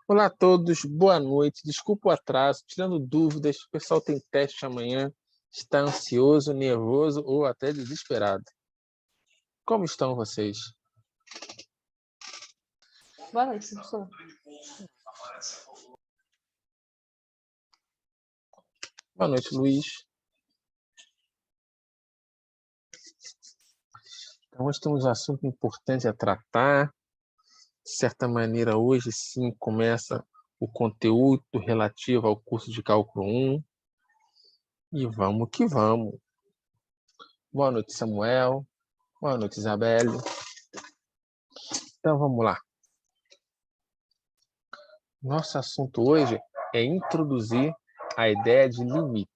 Olá a todos, boa noite. Desculpa o atraso, tirando dúvidas. O pessoal tem teste amanhã, está ansioso, nervoso ou até desesperado. Como estão vocês? Boa noite, professor. Boa noite, Luiz. Então, hoje temos um assunto importante a tratar. De certa maneira, hoje sim começa o conteúdo relativo ao curso de Cálculo 1. E vamos que vamos. Boa noite, Samuel. Boa noite, Isabelle. Então, vamos lá. Nosso assunto hoje é introduzir a ideia de limite.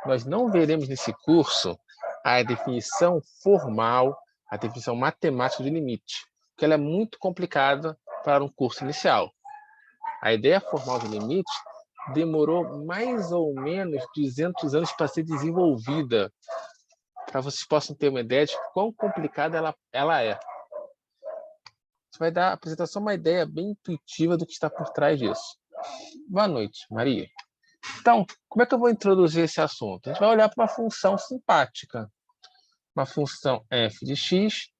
Nós não veremos nesse curso a definição formal, a definição matemática de limite, porque ela é muito complicada para um curso inicial. A ideia formal de limite demorou mais ou menos 200 anos para ser desenvolvida, para vocês possam ter uma ideia de quão complicada ela é. Isso vai dar a apresentação uma ideia bem intuitiva do que está por trás disso. Boa noite, Maria. Então, como é que eu vou introduzir esse assunto? A gente vai olhar para uma função simpática. Uma função f de x,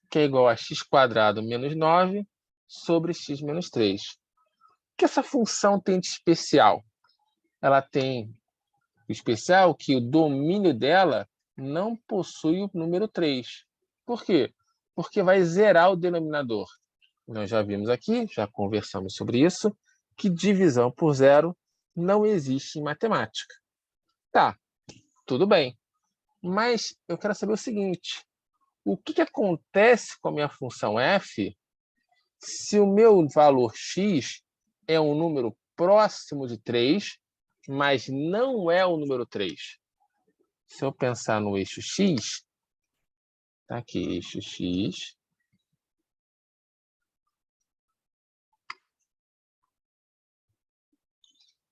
que é igual a x² menos 9 sobre x menos 3. O que essa função tem de especial? Ela tem o especial que o domínio dela não possui o número 3. Por quê? Porque vai zerar o denominador. Nós já vimos aqui, já conversamos sobre isso, que divisão por zero não existe em matemática. Tá, tudo bem. Mas eu quero saber o seguinte: o que acontece com a minha função f se o meu valor x é um número próximo de 3, mas não é o número 3? Se eu pensar no eixo x, tá aqui, eixo x,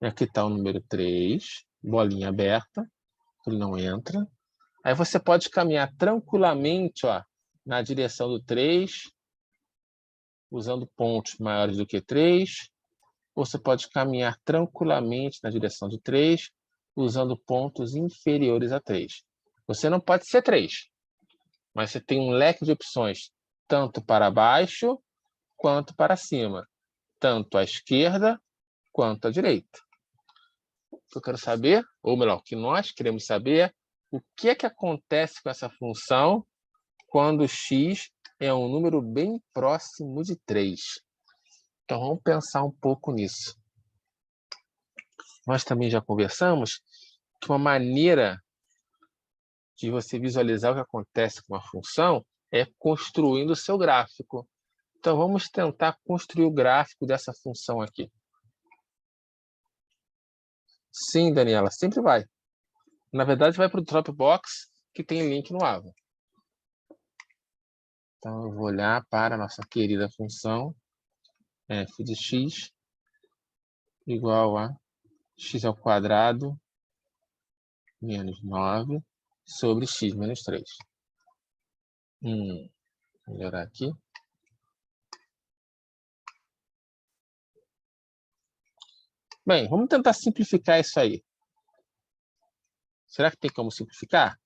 e aqui está o número 3, bolinha aberta, ele não entra. Aí você pode caminhar tranquilamente, ó, na direção do 3, usando pontos maiores do que 3, ou você pode caminhar tranquilamente na direção de 3, usando pontos inferiores a 3. Você não pode ser 3, mas você tem um leque de opções, tanto para baixo quanto para cima, tanto à esquerda quanto à direita. O que eu quero saber, ou melhor, o que nós queremos saber é o que acontece com essa função quando x é um número bem próximo de 3. Então, vamos pensar um pouco nisso. Nós também já conversamos que uma maneira de você visualizar o que acontece com uma função é construindo o seu gráfico. Então, vamos tentar construir o gráfico dessa função aqui. Sim, Daniela, sempre vai. Na verdade, vai para o Dropbox, que tem link no Ava. Então, eu vou olhar para a nossa querida função f de x igual a x² menos 9 sobre x menos 3. Melhorar aqui. Bem, vamos tentar simplificar isso aí. Será que tem como simplificar?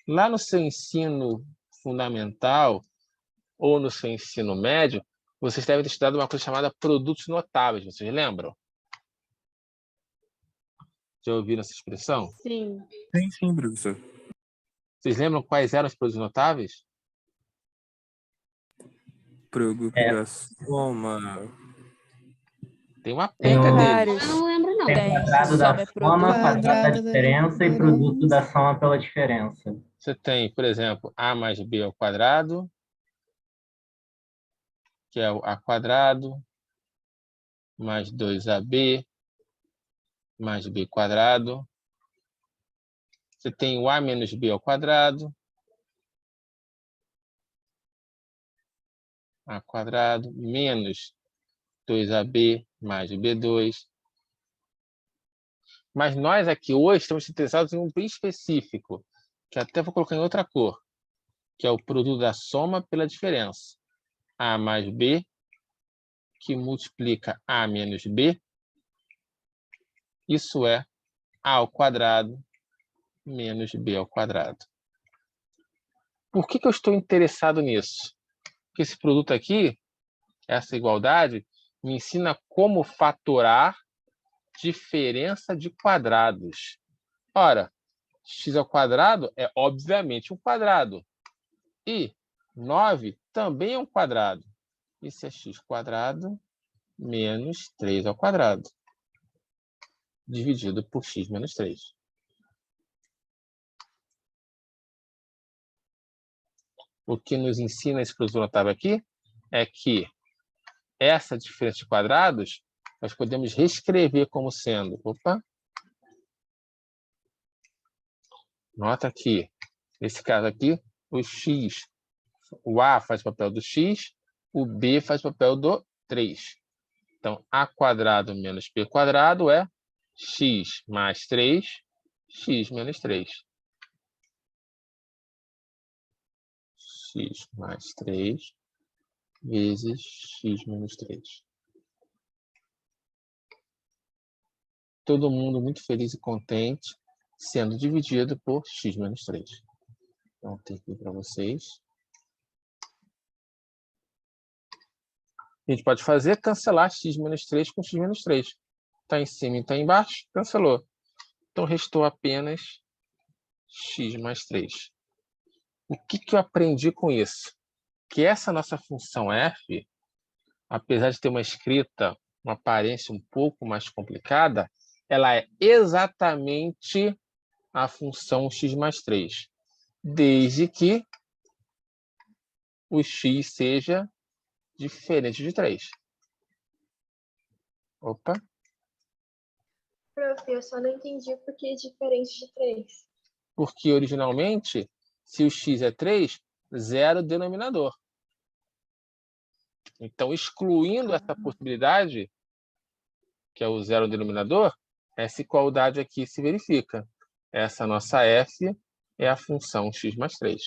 Lá no seu ensino fundamental ou no seu ensino médio, vocês devem ter estudado uma coisa chamada produtos notáveis. Vocês lembram? Já ouviram essa expressão? Sim. Sim, professor. Vocês lembram quais eram os produtos notáveis? Produto da soma. Tem uma Tem penca deles. Eu não lembro, não. Tem o quadrado Soma da é soma, produto. quadrado da diferença e produto da soma pela diferença. Você tem, por exemplo, a mais b ao quadrado, que é o a² mais 2ab mais b². Você tem o a menos b ao quadrado, a² menos 2ab mais b2. Mas nós aqui hoje estamos interessados em um bem específico, que até vou colocar em outra cor, que é o produto da soma pela diferença. A mais b que multiplica A menos B, isso é A ao quadrado menos B ao quadrado. Por que eu estou interessado nisso? Porque esse produto aqui, essa igualdade, me ensina como fatorar diferença de quadrados. Ora, x ao quadrado é obviamente um quadrado. E 9 também é um quadrado. Isso é x quadrado menos 3 ao quadrado, dividido por x menos 3. O que nos ensina esse produto notável aqui é que essa diferença de quadrados nós podemos reescrever como sendo... Opa! Nota que, nesse caso aqui, o x, o A faz o papel do x, o B faz o papel do 3. Então, A quadrado menos B quadrado é x mais 3, x menos 3. X mais 3 vezes x menos 3. Todo mundo muito feliz e contente, sendo dividido por x menos 3. Então, tem aqui para vocês. A gente pode fazer cancelar x menos 3 com x menos 3. Está em cima e está embaixo, cancelou. Então, restou apenas x mais 3. O que eu aprendi com isso? Que essa nossa função f, apesar de ter uma escrita, uma aparência um pouco mais complicada, ela é exatamente a função x mais 3, desde que o x seja diferente de 3. Opa! Prof, eu só não entendi por que é diferente de 3. Porque, originalmente, se o x é 3, zero denominador. Então, excluindo essa possibilidade, que é o zero denominador, essa igualdade aqui se verifica. Essa nossa f é a função x mais 3.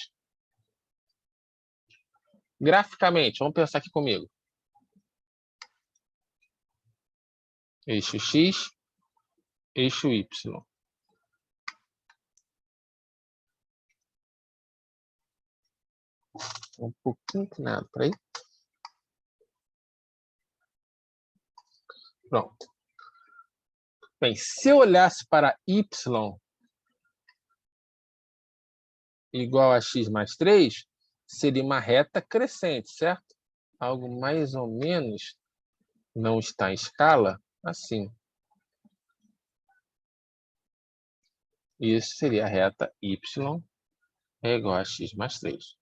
Graficamente, vamos pensar aqui comigo. Eixo x, eixo y. Um pouquinho inclinado, peraí. Pronto. Bem, se eu olhasse para y igual a x mais 3, seria uma reta crescente, certo? Algo mais ou menos não está em escala, assim. Isso seria a reta y é igual a x mais 3.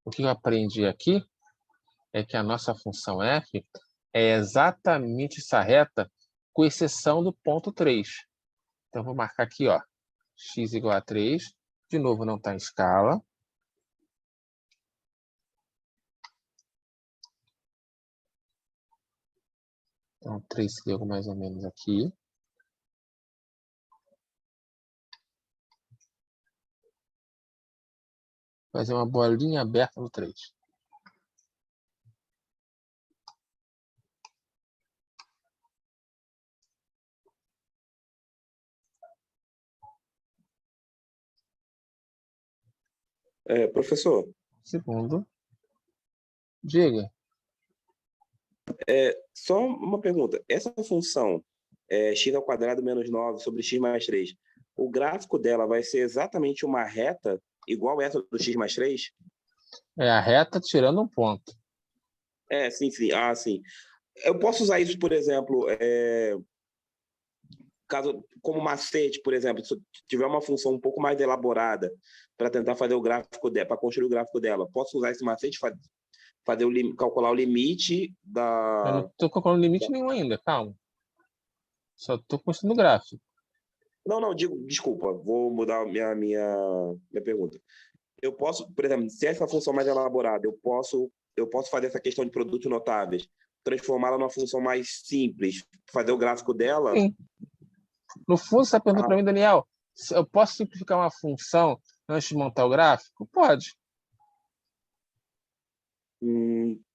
O que eu aprendi aqui é que a nossa função f é exatamente essa reta, com exceção do ponto 3. Então, vou marcar aqui, ó, x igual a 3. De novo, não está em escala. Então, 3 seria algo mais ou menos aqui. Fazer uma bolinha aberta no 3. Professor, Segundo, diga. só uma pergunta. Essa função x ao quadrado menos 9 sobre x mais 3, o gráfico dela vai ser exatamente uma reta igual essa do x mais 3? É a reta tirando um ponto. Sim, sim. Ah, sim. Eu posso usar isso, por exemplo, como macete, por exemplo, se eu tiver uma função um pouco mais elaborada para tentar fazer o gráfico dela, para construir o gráfico dela, posso usar esse macete, calcular o limite da... Eu não estou calculando limite nenhum ainda, calma. Só estou construindo o gráfico. Não, desculpa, vou mudar minha pergunta. Eu posso, por exemplo, se essa função mais elaborada, eu posso fazer essa questão de produtos notáveis, transformá-la numa função mais simples, fazer o gráfico dela... Sim. No fundo, você está perguntando para mim, Daniel, se eu posso simplificar uma função antes de montar o gráfico? Pode.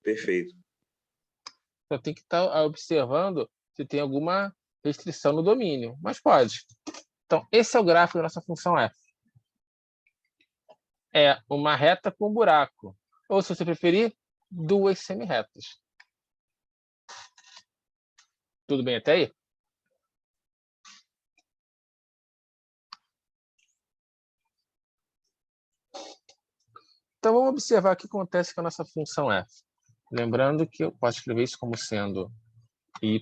Perfeito. Só tem que estar observando se tem alguma restrição no domínio, mas pode. Então, esse é o gráfico da nossa função f. É uma reta com buraco, ou, se você preferir, duas semirretas. Tudo bem até aí? Então, vamos observar o que acontece com a nossa função f. Lembrando que eu posso escrever isso como sendo y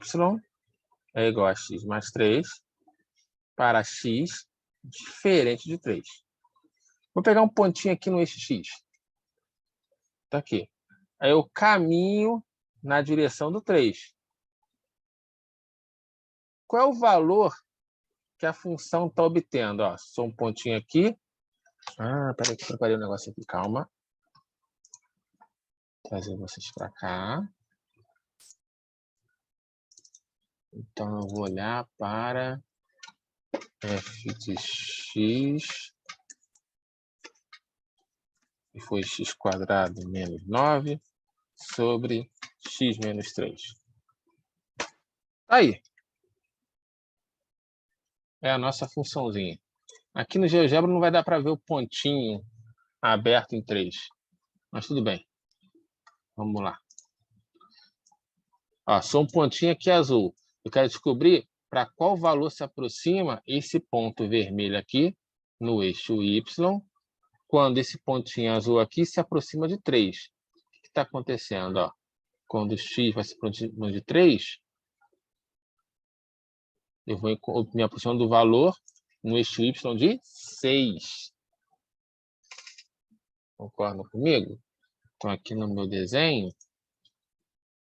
é igual a x mais 3 para x diferente de 3. Vou pegar um pontinho aqui no eixo x. Está aqui. Aí eu caminho na direção do 3. Qual é o valor que a função está obtendo? Ó, só um pontinho aqui. Peraí que eu preparei um negócio aqui. Calma. Trazer vocês para cá. Então, eu vou olhar para f de x, que foi x² menos 9, sobre x menos 3. Aí. É a nossa funçãozinha. Aqui no GeoGebra não vai dar para ver o pontinho aberto em 3. Mas tudo bem. Vamos lá. Ó, só um pontinho aqui azul. Eu quero descobrir para qual valor se aproxima esse ponto vermelho aqui no eixo Y, quando esse pontinho azul aqui se aproxima de 3. O que está acontecendo? Ó? Quando o x vai se aproximar de 3, eu vou me aproximando do valor no eixo Y de 6. Concordam comigo? Então, aqui no meu desenho, o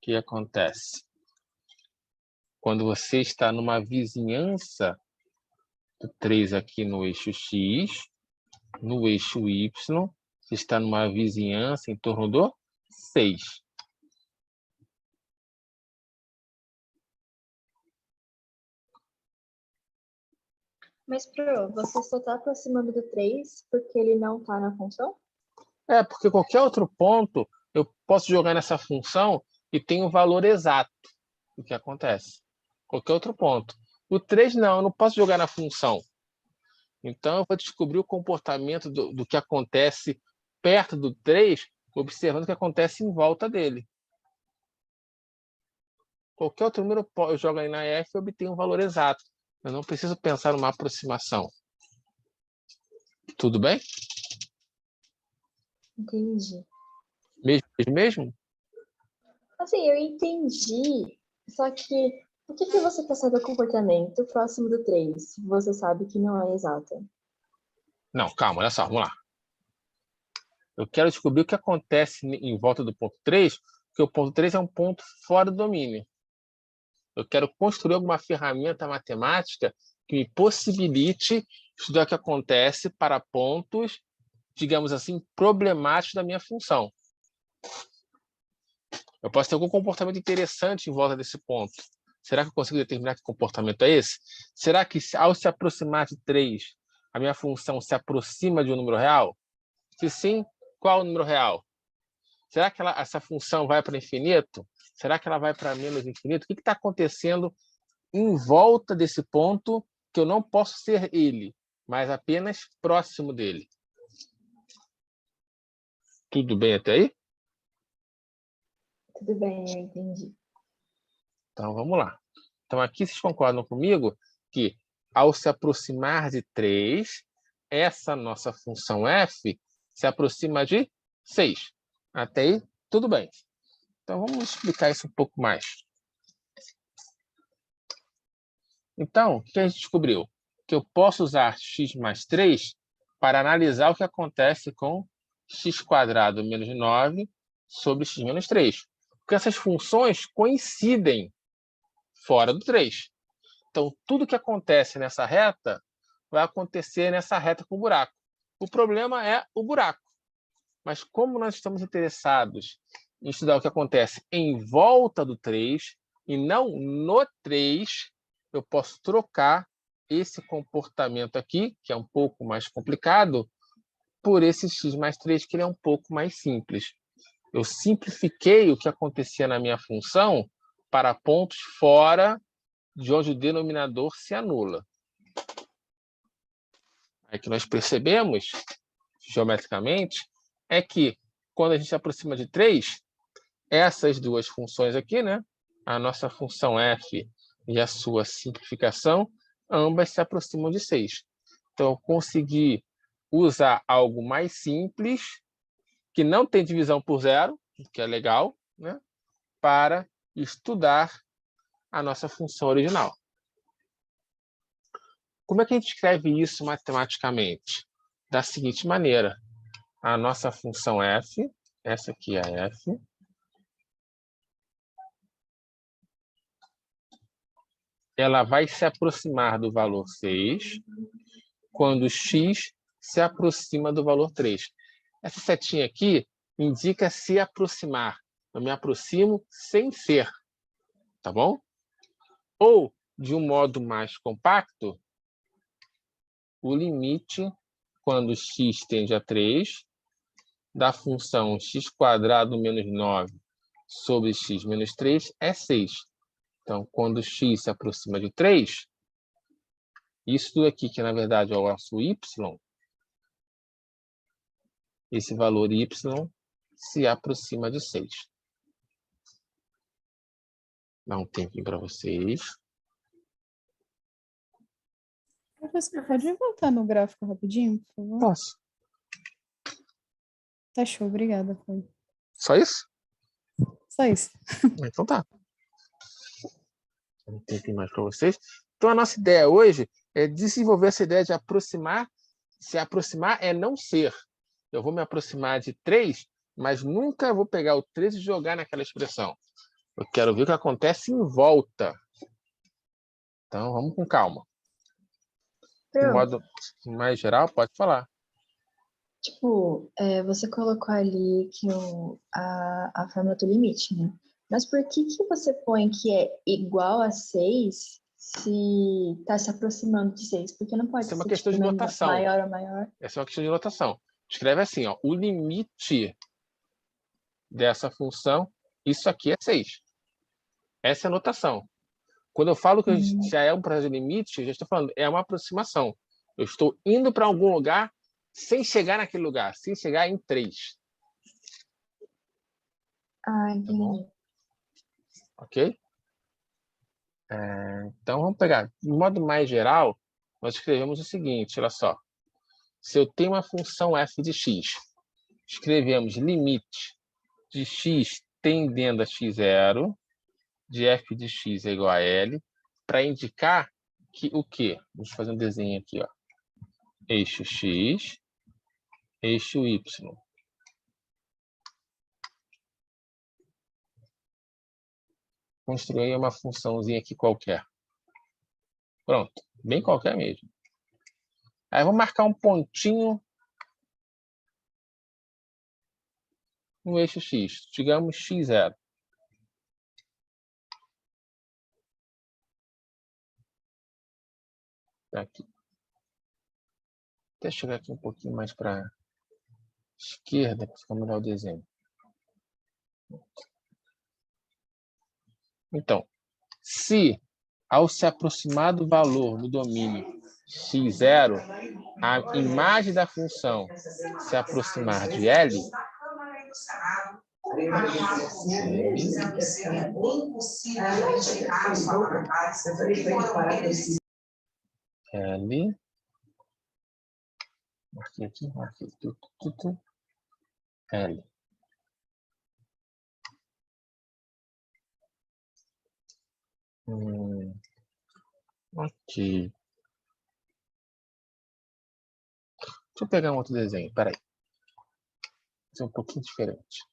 que acontece? Quando você está numa vizinhança do 3 aqui no eixo X, no eixo Y, você está numa vizinhança em torno do 6. Mas, Pro, você só está aproximando do 3 porque ele não está na função? É, porque qualquer outro ponto eu posso jogar nessa função e tem um valor exato do que acontece. Qualquer outro ponto. O 3 não, eu não posso jogar na função. Então, eu vou descobrir o comportamento do que acontece perto do 3, observando o que acontece em volta dele. Qualquer outro número eu jogo aí na F e obtenho um valor exato. Eu não preciso pensar numa aproximação. Tudo bem? Entendi. Mesmo? Assim, eu entendi, só que por que você percebe o comportamento próximo do 3 se você sabe que não é exato? Não, calma, olha só, vamos lá. Eu quero descobrir o que acontece em volta do ponto 3, porque o ponto 3 é um ponto fora do domínio. Eu quero construir alguma ferramenta matemática que me possibilite estudar o que acontece para pontos, digamos assim, problemáticos da minha função. Eu posso ter algum comportamento interessante em volta desse ponto. Será que eu consigo determinar que comportamento é esse? Será que, ao se aproximar de 3, a minha função se aproxima de um número real? Se sim, qual o número real? Será que essa função vai para infinito? Será que ela vai para menos infinito? O que está acontecendo em volta desse ponto que eu não posso ser ele, mas apenas próximo dele? Tudo bem até aí? Tudo bem, eu entendi. Então, vamos lá. Então, aqui vocês concordam comigo que, ao se aproximar de 3, essa nossa função f se aproxima de 6. Até aí, tudo bem. Então, vamos explicar isso um pouco mais. Então, o que a gente descobriu? Que eu posso usar x mais 3 para analisar o que acontece com x² menos 9 sobre x menos 3. Porque essas funções coincidem fora do 3. Então, tudo que acontece nessa reta vai acontecer nessa reta com o buraco. O problema é o buraco. Mas como nós estamos interessados em estudar o que acontece em volta do 3 e não no 3, eu posso trocar esse comportamento aqui, que é um pouco mais complicado, por esse x mais 3, que ele é um pouco mais simples. Eu simplifiquei o que acontecia na minha função para pontos fora de onde o denominador se anula. Aí que nós percebemos, geometricamente, é que quando a gente se aproxima de 3, essas duas funções aqui, né? A nossa função f e a sua simplificação, ambas se aproximam de 6. Então, eu consegui usar algo mais simples, que não tem divisão por zero, que é legal, né? Para estudar a nossa função original. Como é que a gente escreve isso matematicamente? Da seguinte maneira. A nossa função f, essa aqui é a f, ela vai se aproximar do valor 6 quando x se aproxima do valor 3. Essa setinha aqui indica se aproximar. Eu me aproximo sem ser, tá bom? Ou, de um modo mais compacto, o limite, quando x tende a 3, da função x² menos 9 sobre x menos 3 é 6. Então, quando x se aproxima de 3, isso tudo aqui, que na verdade é o nosso y, esse valor y se aproxima de 6. Dá um tempinho para vocês. Professor, pode voltar no gráfico rapidinho, por favor? Posso. Tá show, obrigada. Foi. Só isso? Só isso. Então tá. Um tempinho mais para vocês. Então, a nossa ideia hoje é desenvolver essa ideia de aproximar. Se aproximar é não ser. Eu vou me aproximar de 3, mas nunca vou pegar o 3 e jogar naquela expressão. Eu quero ver o que acontece em volta. Então, vamos com calma. De modo mais geral, pode falar. Tipo, você colocou ali que a fórmula do limite, né? Mas por que você põe que é igual a 6 se está se aproximando de 6? Porque não pode Isso é uma ser questão de notação. maior ou maior. Essa é uma questão de notação. Escreve assim, ó, o limite dessa função, isso aqui é 6. Essa é a notação. Quando eu falo que já é um processo de limite, eu já estou falando, é uma aproximação. Eu estou indo para algum lugar sem chegar naquele lugar, sem chegar em 3. Ah, entendi. Tá, ok? Então, vamos pegar. De modo mais geral, nós escrevemos o seguinte, olha só. Se eu tenho uma função f de x, escrevemos limite de x tendendo a x0, de f de x é igual a L, para indicar que o quê? Vamos fazer um desenho aqui, ó. Eixo x, eixo y. Construir uma funçãozinha aqui qualquer. Pronto, bem qualquer mesmo. Aí vou marcar um pontinho no eixo x, digamos x0. Aqui. Até chegar aqui um pouquinho mais para a esquerda, para ficar melhor o desenho. Então, se ao se aproximar do valor no domínio x0, a imagem da função se aproximar de L, L, marquei aqui, L. Ok. Deixa eu pegar um outro desenho, peraí. Vai ser um pouquinho diferente.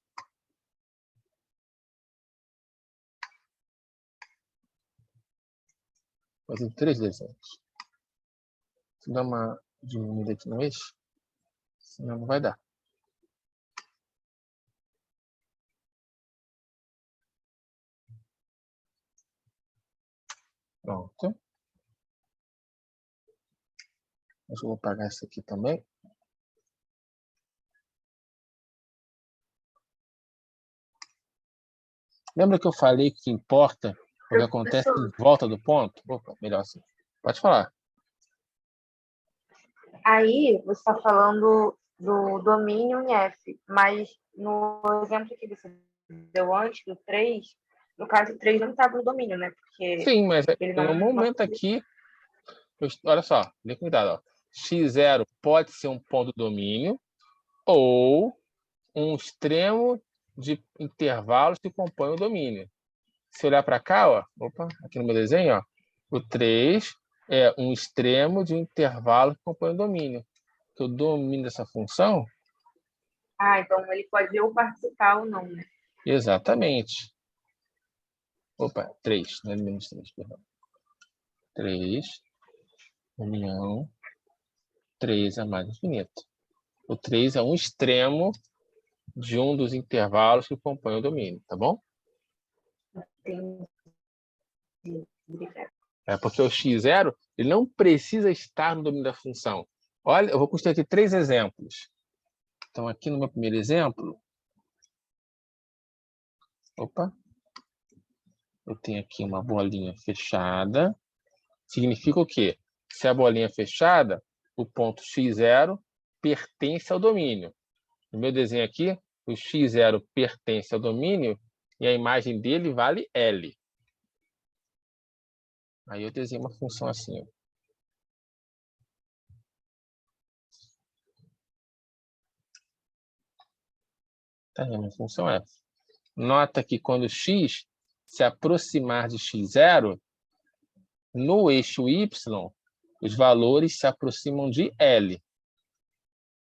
Vou fazer 3 desenhos. Deixa eu dar uma diminuída aqui no eixo, senão não vai dar. Pronto. Eu vou apagar esse aqui também. Lembra que eu falei que o que importa é o que acontece em volta do ponto? Opa, melhor assim. Pode falar. Aí você está falando do domínio em F, mas no exemplo que você deu antes, do 3, no caso, o 3 não estava no domínio, né? Porque Sim, mas ele no momento aqui, olha só, dê cuidado. Ó. X0 pode ser um ponto do domínio ou um extremo de intervalos que compõem o domínio. Se olhar para cá, ó, opa, aqui no meu desenho, ó, o 3 é um extremo de intervalo que compõe o domínio. Que o domínio dessa função... então ele pode ou participar ou não, né? Exatamente. Opa, 3, não é menos 3, perdão. 3, união, 3 é mais infinito. O 3 é um extremo de um dos intervalos que compõem o domínio, tá bom? Entendi. Obrigada. É porque o x0 ele não precisa estar no domínio da função. Olha, eu vou construir aqui 3 exemplos. Então, aqui no meu primeiro exemplo, opa, eu tenho aqui uma bolinha fechada. Significa o quê? Se a bolinha é fechada, o ponto x0 pertence ao domínio. No meu desenho aqui, o x0 pertence ao domínio e a imagem dele vale L. Aí eu desenho uma função assim. Ó. Tá aí, uma função F. Nota que quando x se aproximar de x0, no eixo y, os valores se aproximam de L.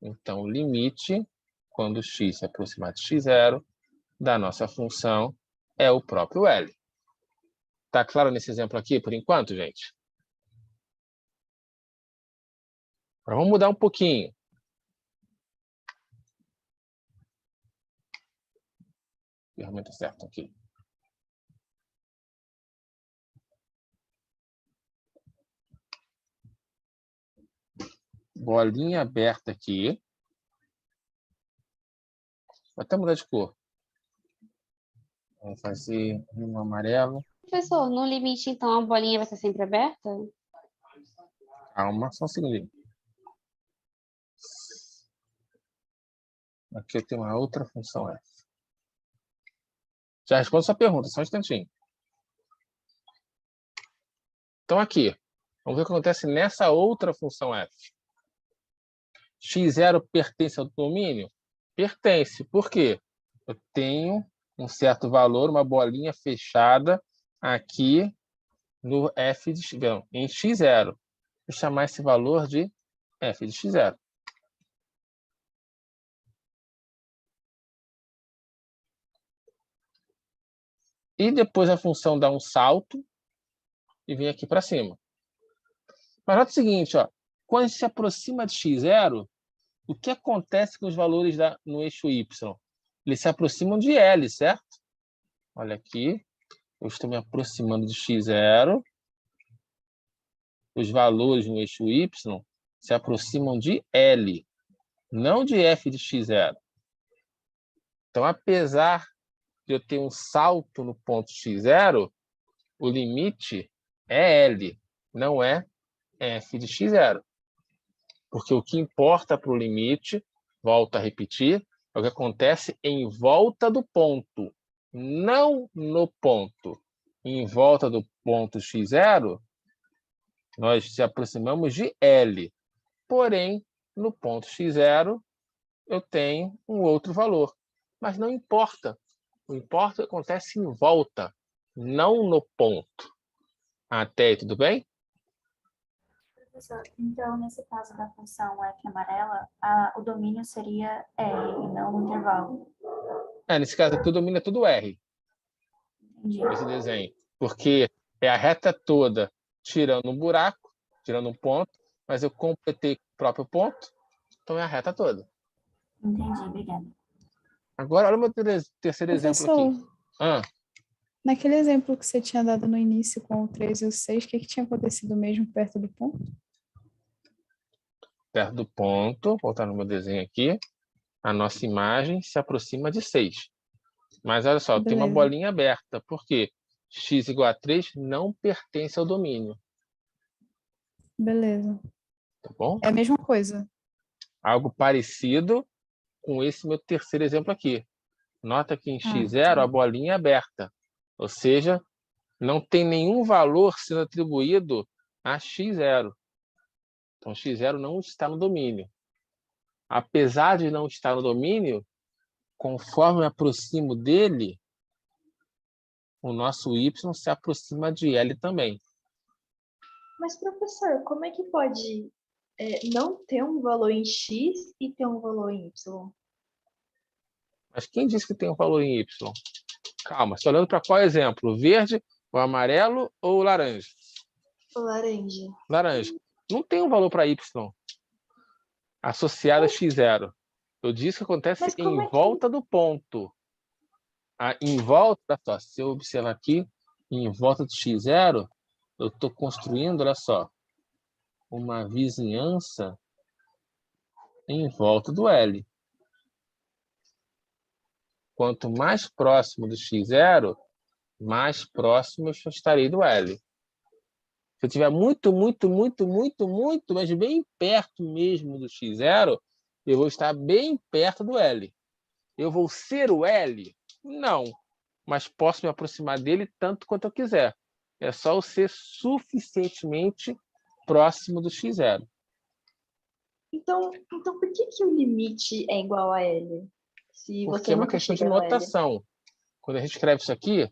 Então, o limite, quando x se aproximar de x0, da nossa função é o próprio L. Tá claro nesse exemplo aqui, por enquanto, gente? Agora vamos mudar um pouquinho. Ferramenta certa aqui. Bolinha aberta aqui. Vou até mudar de cor. Vamos fazer um amarelo. Professor, no limite, então, a bolinha vai ser sempre aberta? Calma, só um segundinho. Aqui eu tenho uma outra função F. Já respondo sua pergunta, só um instantinho. Então, aqui, vamos ver o que acontece nessa outra função F. x0 pertence ao domínio? Pertence. Por quê? Eu tenho um certo valor, uma bolinha fechada aqui no f de não, em x0. Vou chamar esse valor de f de x0. E depois a função dá um salto e vem aqui para cima. Mas nota o seguinte, ó, quando a gente se aproxima de x0, o que acontece com os valores no eixo y? Eles se aproximam de L, certo? Olha aqui, eu estou me aproximando de x0. Os valores no eixo y se aproximam de L, não de f de x0. Então, apesar de eu ter um salto no ponto x0, o limite é L, não é f de x0. Porque o que importa para o limite, volto a repetir, é o que acontece em volta do ponto, não no ponto. Em volta do ponto x0, nós se aproximamos de L. Porém, no ponto x0, eu tenho um outro valor. Mas não importa. O importa acontece em volta, não no ponto. Até aí, tudo bem? Professor, então, nesse caso da função F amarela, o domínio seria R e não o intervalo. Nesse caso aqui, o domínio é tudo R. Entendi. Esse desenho. Porque é a reta toda tirando um buraco, tirando um ponto, mas eu completei o próprio ponto, então é a reta toda. Entendi, obrigada. Agora, olha o meu terceiro exemplo aqui. Naquele exemplo que você tinha dado no início com o 3 e o 6, o que tinha acontecido mesmo perto do ponto? Perto do ponto, voltar no meu desenho aqui, a nossa imagem se aproxima de 6. Mas olha só, tem uma Beleza. bolinha aberta. Por quê? X igual a 3 não pertence ao domínio. Beleza. Tá bom? É a mesma coisa. Algo parecido com esse meu terceiro exemplo aqui. Nota que em x0 tá. a bolinha é aberta. Ou seja, não tem nenhum valor sendo atribuído a x0. Então, x0 não está no domínio. Apesar de não estar no domínio, conforme eu me aproximo dele, o nosso y se aproxima de L também. Mas, professor, como é que pode não ter um valor em X e ter um valor em Y? Mas quem disse que tem um valor em y? Calma, estou olhando para qual exemplo? O verde, o amarelo ou o laranja? O laranja. Laranja. Não tem um valor para y associado a x0. Eu disse que acontece Mas como em é que- volta do ponto. Em volta, olha só, se eu observar aqui, em volta do x0, eu estou construindo, olha só, uma vizinhança em volta do L. Quanto mais próximo do x0, mais próximo eu estarei do L. Se eu estiver muito, mas bem perto mesmo do x0, eu vou estar bem perto do L. Eu vou ser o L? Não. Mas posso me aproximar dele tanto quanto eu quiser. É só eu ser suficientemente próximo do x0. Então por que o limite é igual a L? Se Porque você é uma nunca questão de chega no L. notação. Quando a gente escreve isso aqui,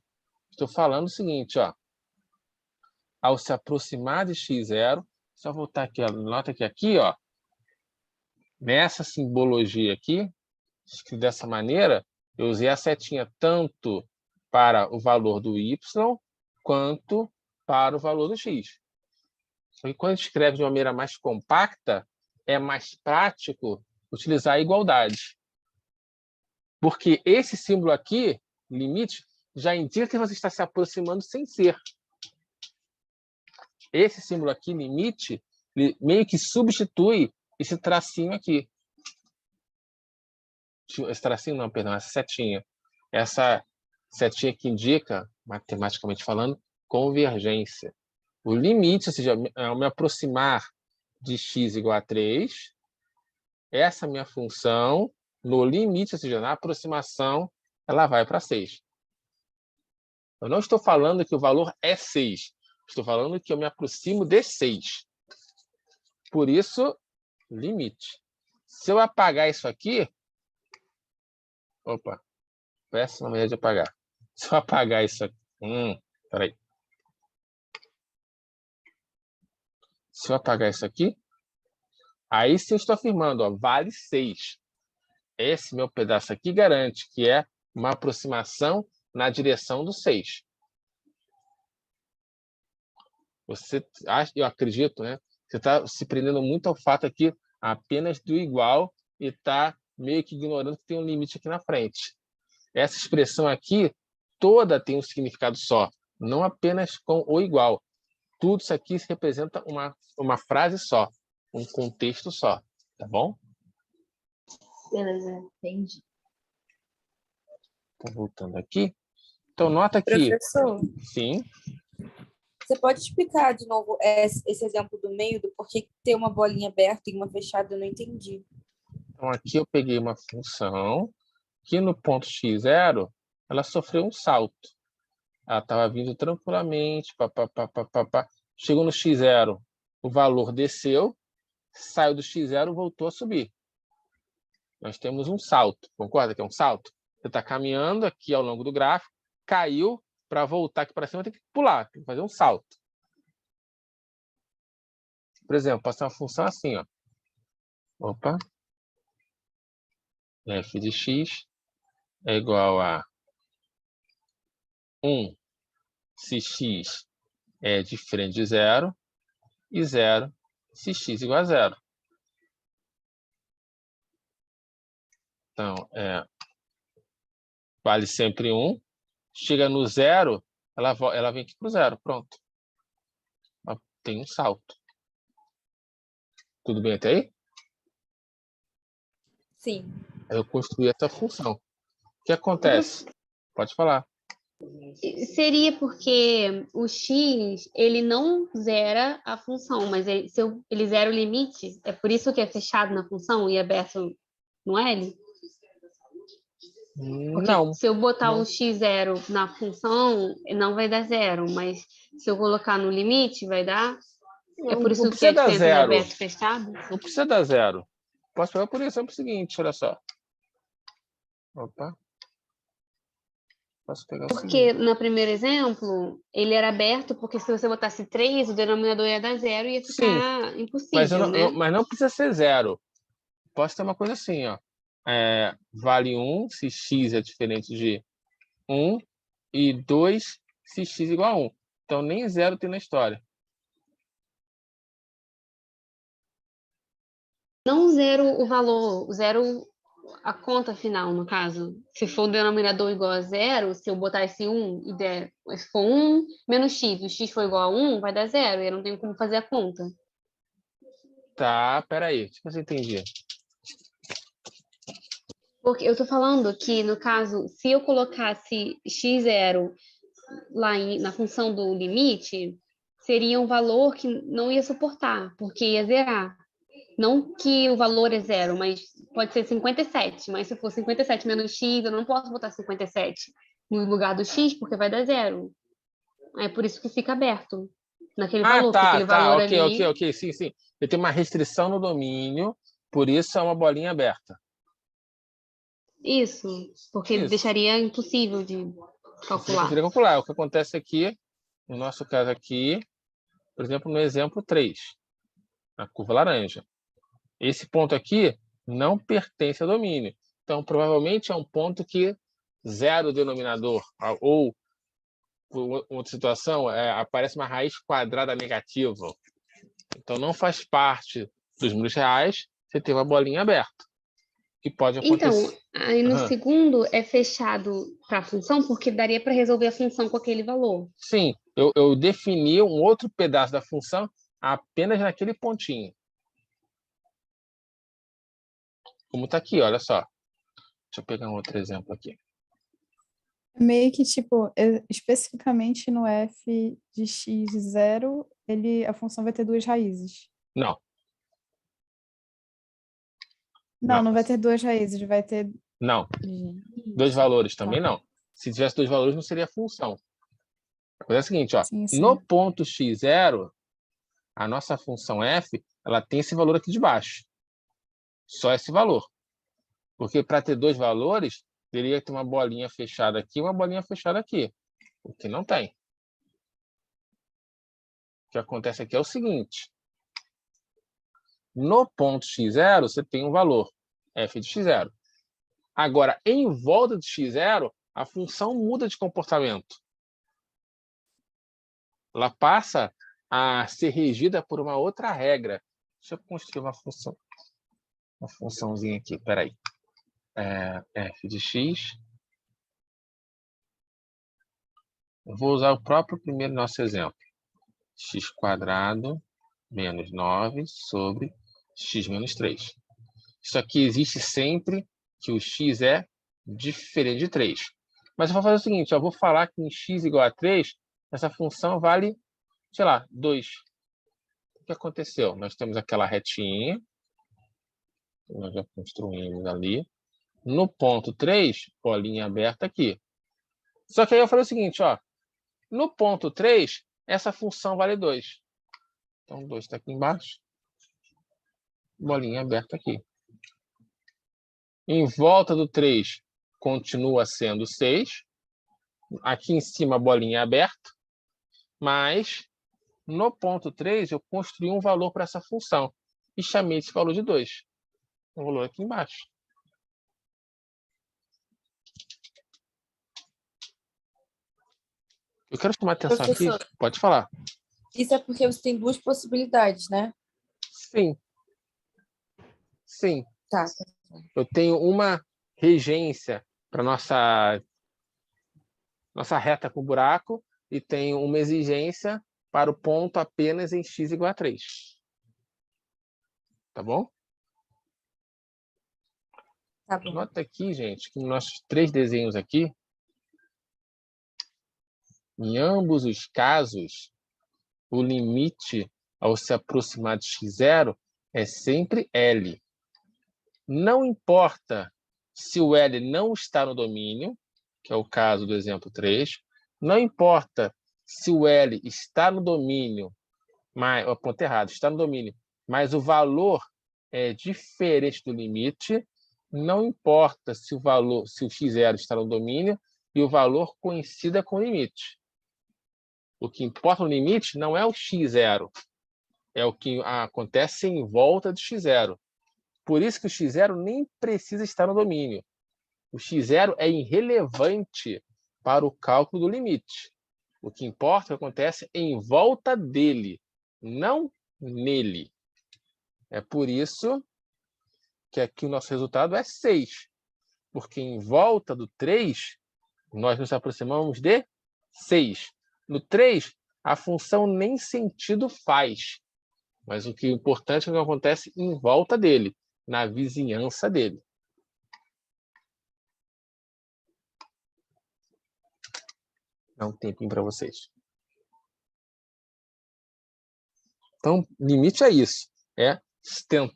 estou falando o seguinte, ó. Ao se aproximar de x0, só voltar aqui, ó, nota que aqui, ó, nessa simbologia aqui, escrito dessa maneira, eu usei a setinha tanto para o valor do y quanto para o valor do x. Só que quando a gente escreve de uma maneira mais compacta, é mais prático utilizar a igualdade. Porque esse símbolo aqui, limite, já indica que você está se aproximando sem ser. Esse símbolo aqui, limite, meio que substitui esse tracinho aqui. Esse tracinho não, perdão, essa setinha. Essa setinha que indica, matematicamente falando, convergência. O limite, ou seja, ao me aproximar de x igual a 3, essa minha função, no limite, ou seja, na aproximação, ela vai para 6. Eu não estou falando que o valor é 6. Estou falando que eu me aproximo de 6. Por isso, limite. Se eu apagar isso aqui... Opa, péssima maneira de apagar. Se eu apagar isso aqui... Peraí. Se eu apagar isso aqui, aí sim eu estou afirmando, ó, vale 6. Esse meu pedaço aqui garante que é uma aproximação na direção do 6. Eu acredito, né? Você está se prendendo muito ao fato aqui apenas do igual e está meio que ignorando que tem um limite aqui na frente. Essa expressão aqui toda tem um significado só, não apenas com o igual. Tudo isso aqui representa uma frase só, um contexto só, tá bom? Beleza, entendi. Estou voltando aqui. Então, nota que... Professor, Sim. você pode explicar de novo esse exemplo do meio, do porquê que tem uma bolinha aberta e uma fechada? Eu não entendi. Então, aqui eu peguei uma função que no ponto x0, ela sofreu um salto. Ela estava vindo tranquilamente, chegou no x0, o valor desceu, saiu do x0, voltou a subir. Nós temos um salto, concorda que é um salto? Você está caminhando aqui ao longo do gráfico, caiu, para voltar aqui para cima tem que pular, tem que fazer um salto. Por exemplo, posso ter uma função assim, ó. Opa. F de x é igual a 1 se x é diferente de 0 e 0 se x igual a 0. Então, vale sempre 1. Chega no 0, ela vem aqui para o 0. Pronto. Ela tem um salto. Tudo bem até aí? Sim. Aí eu construí essa função. O que acontece? Pode falar. Seria porque o x, ele não zera a função, mas ele zera o limite, é por isso que é fechado na função e aberto no L? Porque Não. se eu botar Não. o x0 na função, não vai dar zero, mas se eu colocar no limite, vai dar... É por isso Não que é precisa a dar diferença de zero. aberto e fechado? Não precisa dar zero. Posso pegar por exemplo o seguinte, olha só. Opa. Posso pegar o Porque seguinte. no primeiro exemplo, ele era aberto, porque se você botasse 3, o denominador ia dar zero e ia Sim, ficar mas, impossível, né? mas não precisa ser zero. Posso ter uma coisa assim, ó. Vale 1 se x é diferente de 1 e 2 se x igual a 1. Então nem zero tem na história. Não zero o valor, zero a conta final, no caso. Se for o denominador igual a zero, se eu botar esse 1 e der, se for 1 menos x, o x for igual a 1, vai dar zero, e eu não tenho como fazer a conta. Tá, peraí. Deixa eu ver se eu entendi. Porque eu tô falando que, no caso, se eu colocasse x0 lá na função do limite, seria um valor que não ia suportar, porque ia zerar. Não que o valor é zero, mas pode ser 57. Mas se for 57 menos x, eu não posso botar 57 no lugar do x, porque vai dar zero. É por isso que fica aberto naquele valor, porque aquele Tá. valor Ok. ali... Sim. Eu tenho uma restrição no domínio, por isso é uma bolinha aberta. Isso, porque Isso. deixaria impossível de Você não calcular. conseguiria calcular. O que acontece aqui, no nosso caso aqui, por exemplo, no exemplo 3, na curva laranja. Esse ponto aqui não pertence ao domínio. Então, provavelmente é um ponto que zero o denominador. Ou, por outra situação, aparece uma raiz quadrada negativa. Então, não faz parte dos números reais você ter uma bolinha aberta. Que pode Então, acontecer. aí no segundo é fechado para a função, porque daria para resolver a função com aquele valor. Sim, eu defini um outro pedaço da função apenas naquele pontinho. Como está aqui, olha só. Deixa eu pegar um outro exemplo aqui. Meio que, tipo, especificamente no f de x0, a função vai ter duas raízes. Não. Não vai ter duas raízes, vai ter... Não. Dois valores também não. Se tivesse dois valores, não seria função. A coisa é a seguinte, ó. Sim. No ponto x0, a nossa função f, ela tem esse valor aqui de baixo. Só esse valor. Porque para ter dois valores, teria que ter uma bolinha fechada aqui e uma bolinha fechada aqui. O que não tem. O que acontece aqui é o seguinte. No ponto x0, você tem um valor, f de x0. Agora, em volta de x0, a função muda de comportamento. Ela passa a ser regida por uma outra regra. Deixa eu construir uma funçãozinha aqui, peraí. F de x. Eu vou usar o próprio primeiro nosso exemplo. x² menos 9 sobre x menos 3. Isso aqui existe sempre que o x é diferente de 3. Mas eu vou fazer o seguinte, eu vou falar que em x igual a 3, essa função vale, sei lá, 2. O que aconteceu? Nós temos aquela retinha, que nós já construímos ali. No ponto 3, bolinha aberta aqui. Só que aí eu falei o seguinte, ó, no ponto 3, essa função vale 2. Então, 2 está aqui embaixo. Bolinha aberta aqui. Em volta do 3, continua sendo 6. Aqui em cima, a bolinha aberta. Mas, no ponto 3, eu construí um valor para essa função. E chamei esse valor de 2. Um valor aqui embaixo. Eu quero chamar a atenção Professor, aqui. Pode falar. isso é porque você tem duas possibilidades, né? Sim. Tá. Eu tenho uma regência para nossa reta com buraco e tenho uma exigência para o ponto apenas em x igual a 3. Tá bom? Tá bom. Nota aqui, gente, que nos nossos 3 desenhos aqui, Em ambos os casos, o limite ao se aproximar de x0 é sempre L. Não importa se o L não está no domínio, que é o caso do exemplo 3, não importa se o L está no domínio, mas, ponto errado, está no domínio, mas o valor é diferente do limite, não importa se o x0 está no domínio e o valor coincida com o limite. O que importa no limite não é o x0, é o que acontece em volta de x0. Por isso que o x0 nem precisa estar no domínio. O x0 é irrelevante para o cálculo do limite. O que importa é o que acontece em volta dele, não nele. É por isso que aqui o nosso resultado é 6. Porque em volta do 3, nós nos aproximamos de 6. No 3, a função nem sentido faz. Mas o que é importante é o que acontece em volta dele, na vizinhança dele. Dá um tempinho para vocês. Então, limite é isso. É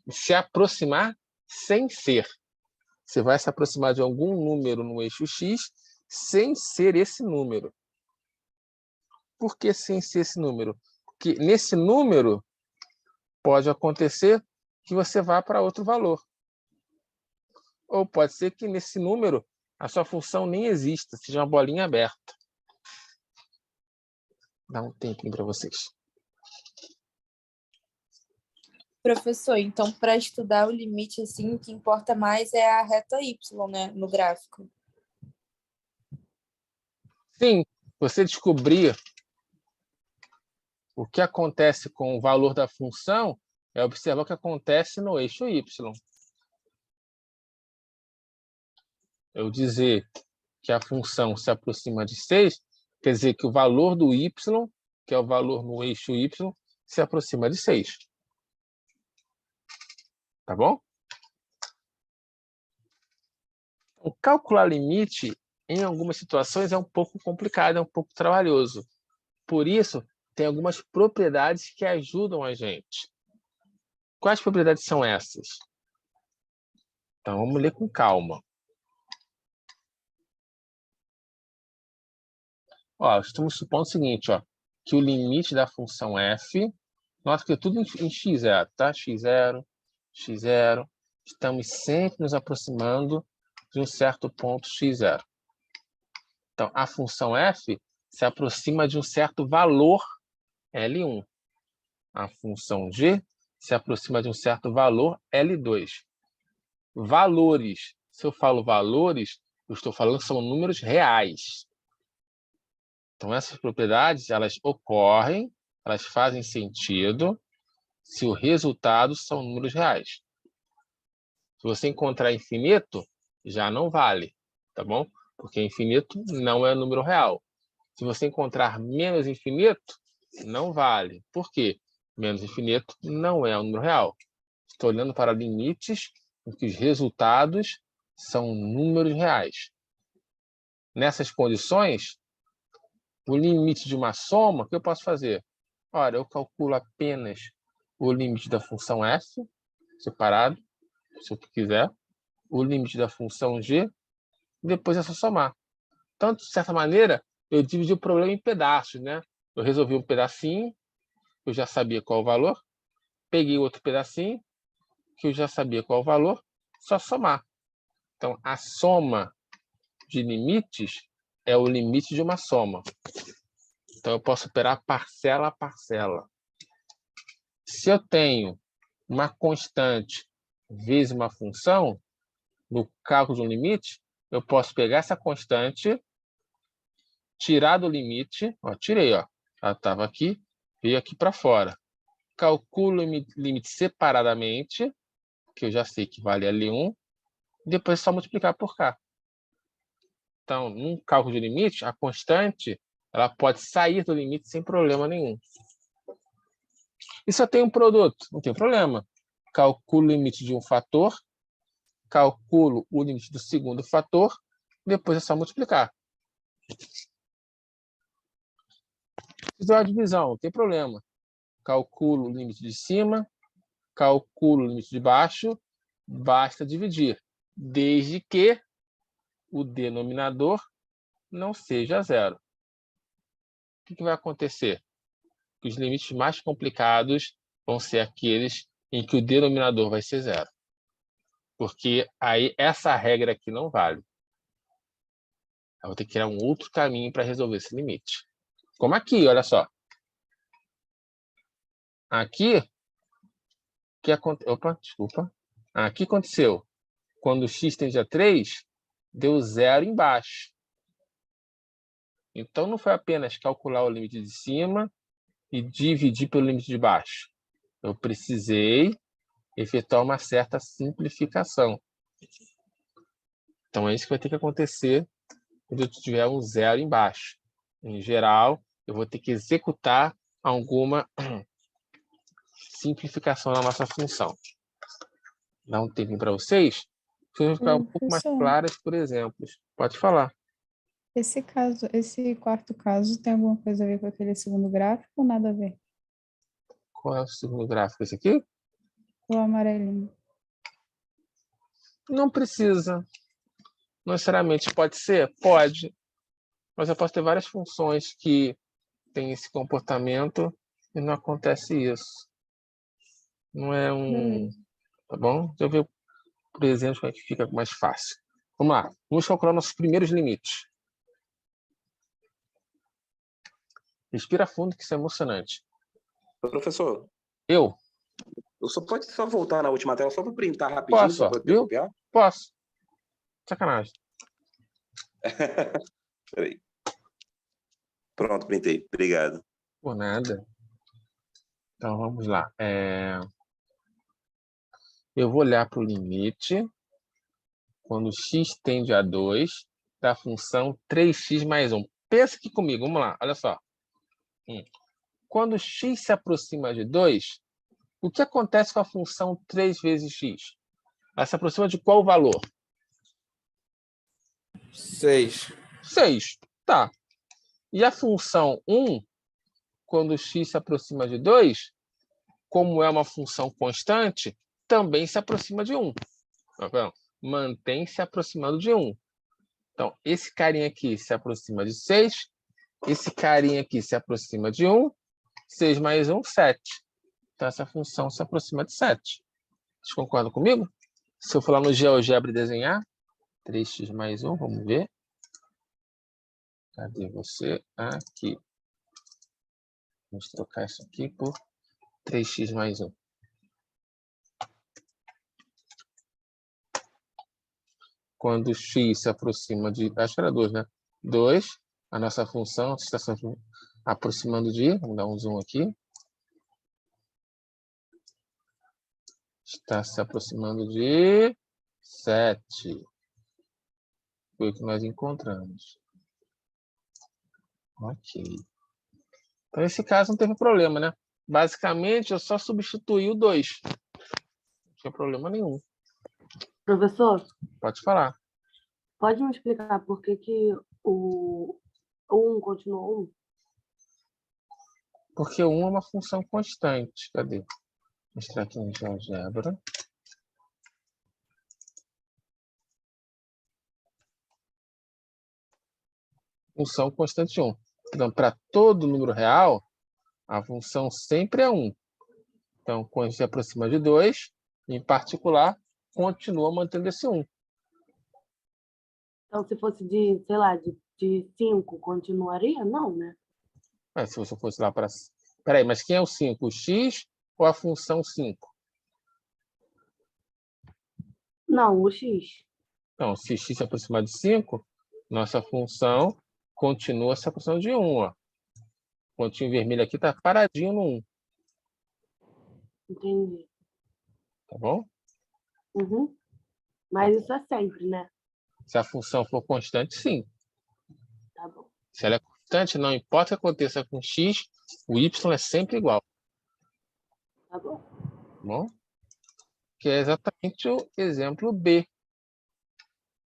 se aproximar sem ser. Você vai se aproximar de algum número no eixo x sem ser esse número. Por que sem ser esse número? Porque nesse número pode acontecer que você vá para outro valor. Ou pode ser que nesse número a sua função nem exista, seja uma bolinha aberta. Dá um tempinho para vocês. Professor, então, para estudar o limite, assim, o que importa mais é a reta y, né, no gráfico. Sim, você descobrir o que acontece com o valor da função é observar o que acontece no eixo y. Eu dizer que a função se aproxima de 6, quer dizer que o valor do y, que é o valor no eixo y, se aproxima de 6. Tá bom? O calcular limite, em algumas situações, é um pouco complicado, é um pouco trabalhoso. Por isso, tem algumas propriedades que ajudam a gente. Quais propriedades são essas? Então, vamos ler com calma. Ó, estamos supondo o seguinte, ó, que o limite da função f, nota que é tudo em x0, tá? x0, x0, estamos sempre nos aproximando de um certo ponto x0. Então, a função f se aproxima de um certo valor L1. A função g se aproxima de um certo valor L2. Valores. Se eu falo valores, eu estou falando que são números reais. Então, essas propriedades, elas ocorrem, elas fazem sentido se o resultado são números reais. Se você encontrar infinito, já não vale, tá bom? Porque infinito não é número real. Se você encontrar menos infinito, não vale. Por quê? Menos infinito não é um número real. Estou olhando para limites em que os resultados são números reais. Nessas condições, o limite de uma soma, o que eu posso fazer? Ora, eu calculo apenas o limite da função f, separado, se eu quiser, o limite da função g, e depois é só somar. Então, de certa maneira, eu dividi o problema em pedaços, né? Eu resolvi um pedacinho, eu já sabia qual o valor, peguei outro pedacinho, que eu já sabia qual o valor, só somar. Então, a soma de limites é o limite de uma soma. Então, eu posso operar parcela a parcela. Se eu tenho uma constante vezes uma função, no cálculo de um limite, eu posso pegar essa constante, tirar do limite, ó, tirei, ó, ela estava aqui, veio aqui para fora. Calculo o limite separadamente, que eu já sei que vale L1, e depois é só multiplicar por K. Então, num cálculo de limite, a constante ela pode sair do limite sem problema nenhum. E se eu tenho um produto? Não tem problema. Calculo o limite de um fator, calculo o limite do segundo fator, depois é só multiplicar. fizer a divisão, não tem problema. Calculo o limite de cima, calculo o limite de baixo, basta dividir, desde que o denominador não seja zero. O que vai acontecer? Os limites mais complicados vão ser aqueles em que o denominador vai ser zero. Porque aí essa regra aqui não vale. Eu vou ter que criar um outro caminho para resolver esse limite. Como aqui, olha só. Aqui, opa, desculpa. Aqui aconteceu. Quando x tende a 3, deu zero embaixo. Então, não foi apenas calcular o limite de cima e dividir pelo limite de baixo. Eu precisei efetuar uma certa simplificação. Então, é isso que vai ter que acontecer quando eu tiver um zero embaixo. Em geral, eu vou ter que executar alguma simplificação na nossa função. Dá um tempinho para vocês. Vão ficar um pouco mais claras por exemplos. Pode falar. Esse quarto caso, tem alguma coisa a ver com aquele segundo gráfico ou nada a ver? Qual é o segundo gráfico? Esse aqui? O amarelinho. Não precisa. Não necessariamente pode ser? Pode. Mas eu posso ter várias funções que têm esse comportamento e não acontece isso. Não é um... Tá bom? Deixa eu ver, por exemplo, como é que fica mais fácil. Vamos lá. Vamos calcular nossos primeiros limites. Respira fundo, que isso é emocionante. Professor, Eu pode só voltar na última tela, só para printar rapidinho? posso, viu? Posso. Sacanagem. Peraí. Pronto, printei. Obrigado. Por nada. Então, vamos lá. Eu vou olhar para o limite quando x tende a 2 da função 3x mais 1. Pensa aqui comigo, vamos lá, olha só. Quando x se aproxima de 2, o que acontece com a função 3 vezes x? Ela se aproxima de qual valor? 6. 6. Tá. E a função 1, quando x se aproxima de 2, como é uma função constante, também se aproxima de 1. Mantém se aproximando de 1. Então, esse carinha aqui se aproxima de 6. Esse carinha aqui se aproxima de 1. 6 mais 1, 7. Então, essa função se aproxima de 7. Vocês concordam comigo? Se eu for lá no GeoGebra e desenhar, 3x mais 1, vamos ver. Cadê você? Aqui. Vamos trocar isso aqui por 3x mais 1. Quando x se aproxima de... Acho que era 2, né? 2. A nossa função está se aproximando de... Vamos dar um zoom aqui. Está se aproximando de 7. Foi o que nós encontramos. Ok. Então, nesse caso, não teve problema, né? Basicamente, eu só substituí o 2. Não tinha problema nenhum. Professor, Pode falar. pode me explicar por que o 1 continuou 1? Porque o 1 é uma função constante. Cadê? Vou mostrar aqui no GeoGebra. Função constante 1. Então, para todo número real, a função sempre é 1. Então, quando se aproxima de 2, em particular, continua mantendo esse 1. Então, se fosse de, sei lá, de 5, continuaria? Não, né? Mas se você fosse lá para... Peraí, mas quem é o 5? O x ou a função 5? Não, o x. Então, se x se aproximar de 5, nossa função continua se aproximando de 1. Ó. O pontinho vermelho aqui está paradinho no 1. Entendi. Tá bom? Uhum. Mas isso é sempre, né? Se a função for constante, sim. Tá bom. Se ela é constante, não importa o que aconteça com x, o y é sempre igual. Tá bom. Tá bom? Que é exatamente o exemplo B.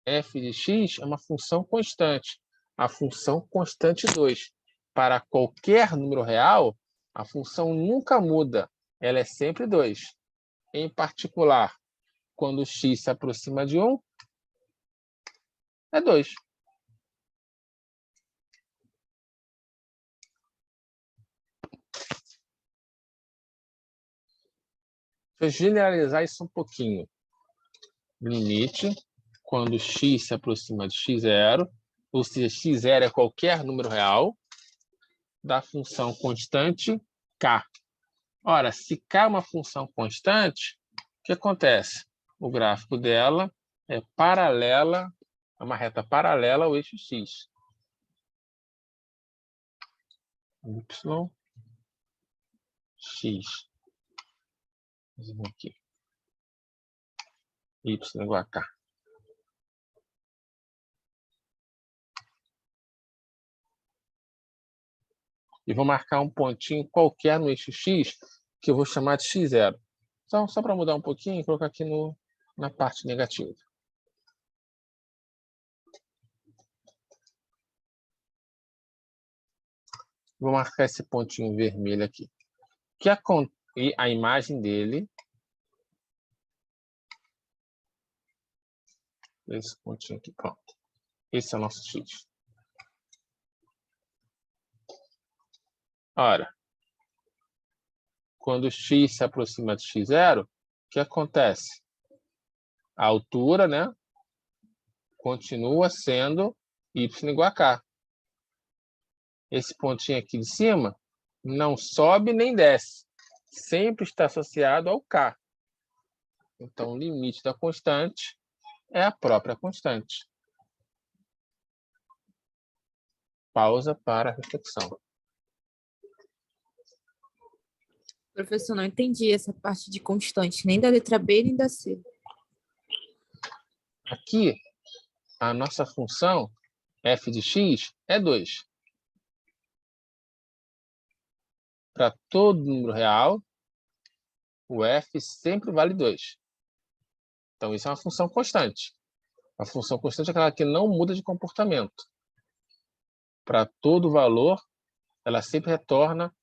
F de x é uma função constante. A função constante 2. para qualquer número real, a função nunca muda. Ela é sempre 2. Em particular, quando x se aproxima de 1, é 2. Deixa eu generalizar isso um pouquinho. Limite, quando x se aproxima de x0, ou seja, x0 é qualquer número real, da função constante k. Ora, se k é uma função constante, o que acontece? O gráfico dela é paralela, é uma reta paralela ao eixo x. Y, x. Vamos aqui. Y igual a k. E vou marcar um pontinho qualquer no eixo x, que eu vou chamar de x0. Então, só para mudar um pouquinho, colocar aqui na parte negativa. Vou marcar esse pontinho vermelho aqui. E a imagem dele, esse pontinho aqui, pronto. Esse é o nosso x. Ora, quando x se aproxima de x0, o que acontece? A altura, né, continua sendo y igual a k. Esse pontinho aqui de cima não sobe nem desce. Sempre está associado ao k. Então, o limite da constante é a própria constante. Pausa para a reflexão. Professor, não entendi essa parte de constante, nem da letra B, nem da C. Aqui, a nossa função f de x é 2. Para todo número real, o f sempre vale 2. Então, isso é uma função constante. A função constante é aquela que não muda de comportamento. Para todo valor, ela sempre retorna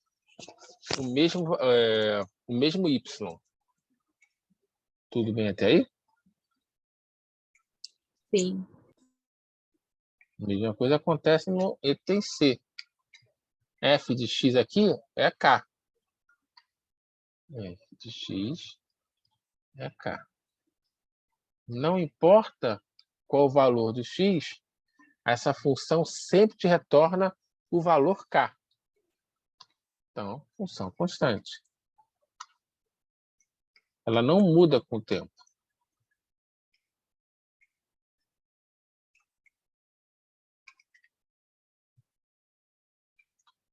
o mesmo y. Tudo bem até aí? Sim. A mesma coisa acontece no item C. F de x aqui é k. F de x é k. Não importa qual o valor do x, essa função sempre te retorna o valor k. Então, função constante. Ela não muda com o tempo.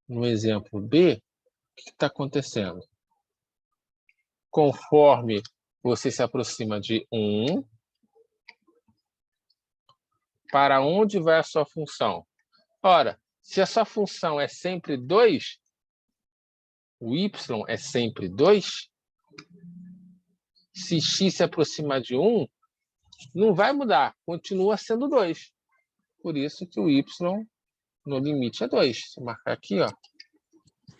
No exemplo B, o que está acontecendo? Conforme você se aproxima de 1, para onde vai a sua função? Ora, se a sua função é sempre 2, o y é sempre 2, se x se aproximar de 1, não vai mudar, continua sendo 2. Por isso que o y no limite é 2. Vou marcar aqui, ó.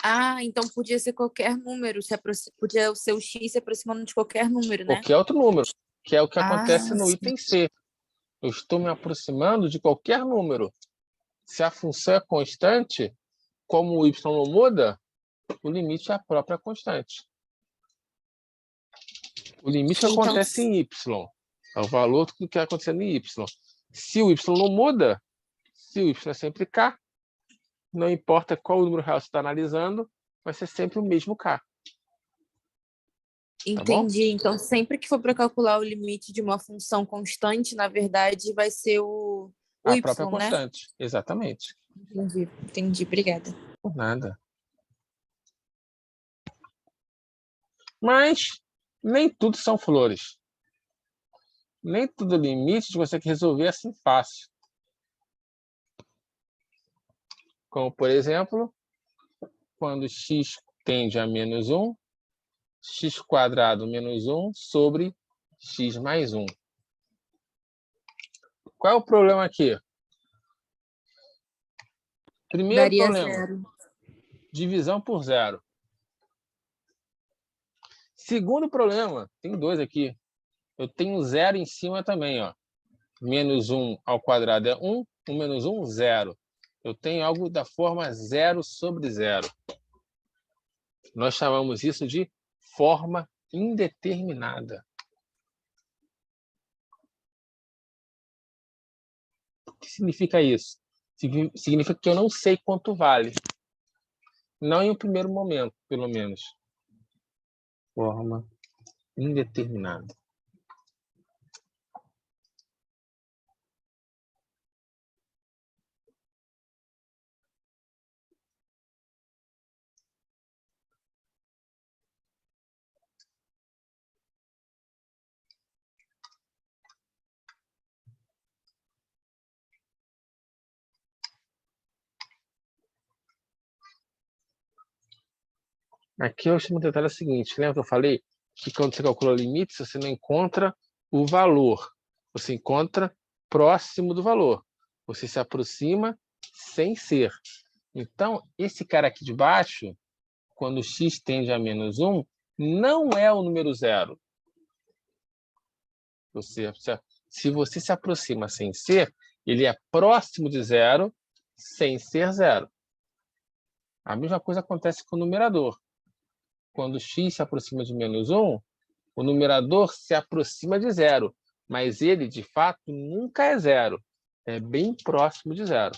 Ah, então podia ser qualquer número, podia ser o x se aproximando de qualquer número, né? Qualquer outro número, que é o que acontece no item C. Eu estou me aproximando de qualquer número. Se a função é constante, como o y não muda, o limite é a própria constante. O limite Então, acontece em y. É o valor do que está acontecendo em y. Se o y não muda, se o y é sempre k, não importa qual número real você está analisando, vai ser sempre o mesmo k. entendi. Então, sempre que for para calcular o limite de uma função constante, na verdade, vai ser o A y, própria né? constante, exatamente. Entendi, obrigada. Por nada. Mas nem tudo são flores. Nem tudo limite você consegue resolver assim fácil. Como, por exemplo, quando x tende a menos 1, x² menos 1 sobre x mais 1. Qual é o problema aqui? Primeiro Daria problema, 0. divisão por 0. Segundo problema, tem 2 aqui. Eu tenho 0 em cima também, ó. Menos 1 ao quadrado é 1, 1 menos 1, 0. Eu tenho algo da forma 0 sobre 0. Nós chamamos isso de forma indeterminada. O que significa isso? Significa que eu não sei quanto vale. Não em um primeiro momento, pelo menos. Forma indeterminada. Aqui eu chamo de detalhe o seguinte, lembra que eu falei que quando você calcula limites, você não encontra o valor, você encontra próximo do valor. Você se aproxima sem ser. Então, esse cara aqui de baixo, quando x tende a menos 1, não é o número 0. Se você se aproxima sem ser, ele é próximo de 0, sem ser 0. A mesma coisa acontece com o numerador. Quando x se aproxima de menos 1, o numerador se aproxima de 0, mas ele, de fato, nunca é 0. É bem próximo de 0.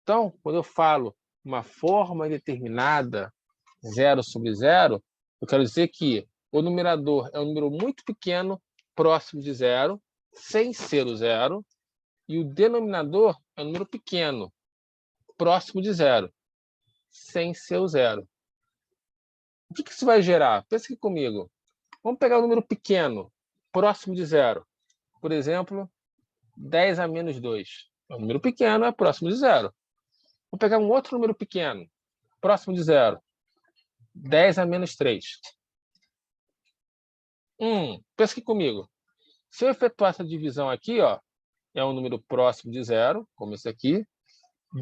Então, quando eu falo uma forma indeterminada, 0 sobre 0, eu quero dizer que o numerador é um número muito pequeno, próximo de 0, sem ser o 0, e o denominador é um número pequeno, próximo de 0, sem ser o 0. O que isso vai gerar? Pensa aqui comigo. Vamos pegar um número pequeno, próximo de 0. Por exemplo, 10 a menos 2. É um número pequeno, é próximo de 0. Vou pegar um outro número pequeno, próximo de 0. 10 a menos 3. Pensa aqui comigo. Se eu efetuar essa divisão aqui, ó, é um número próximo de 0, como esse aqui,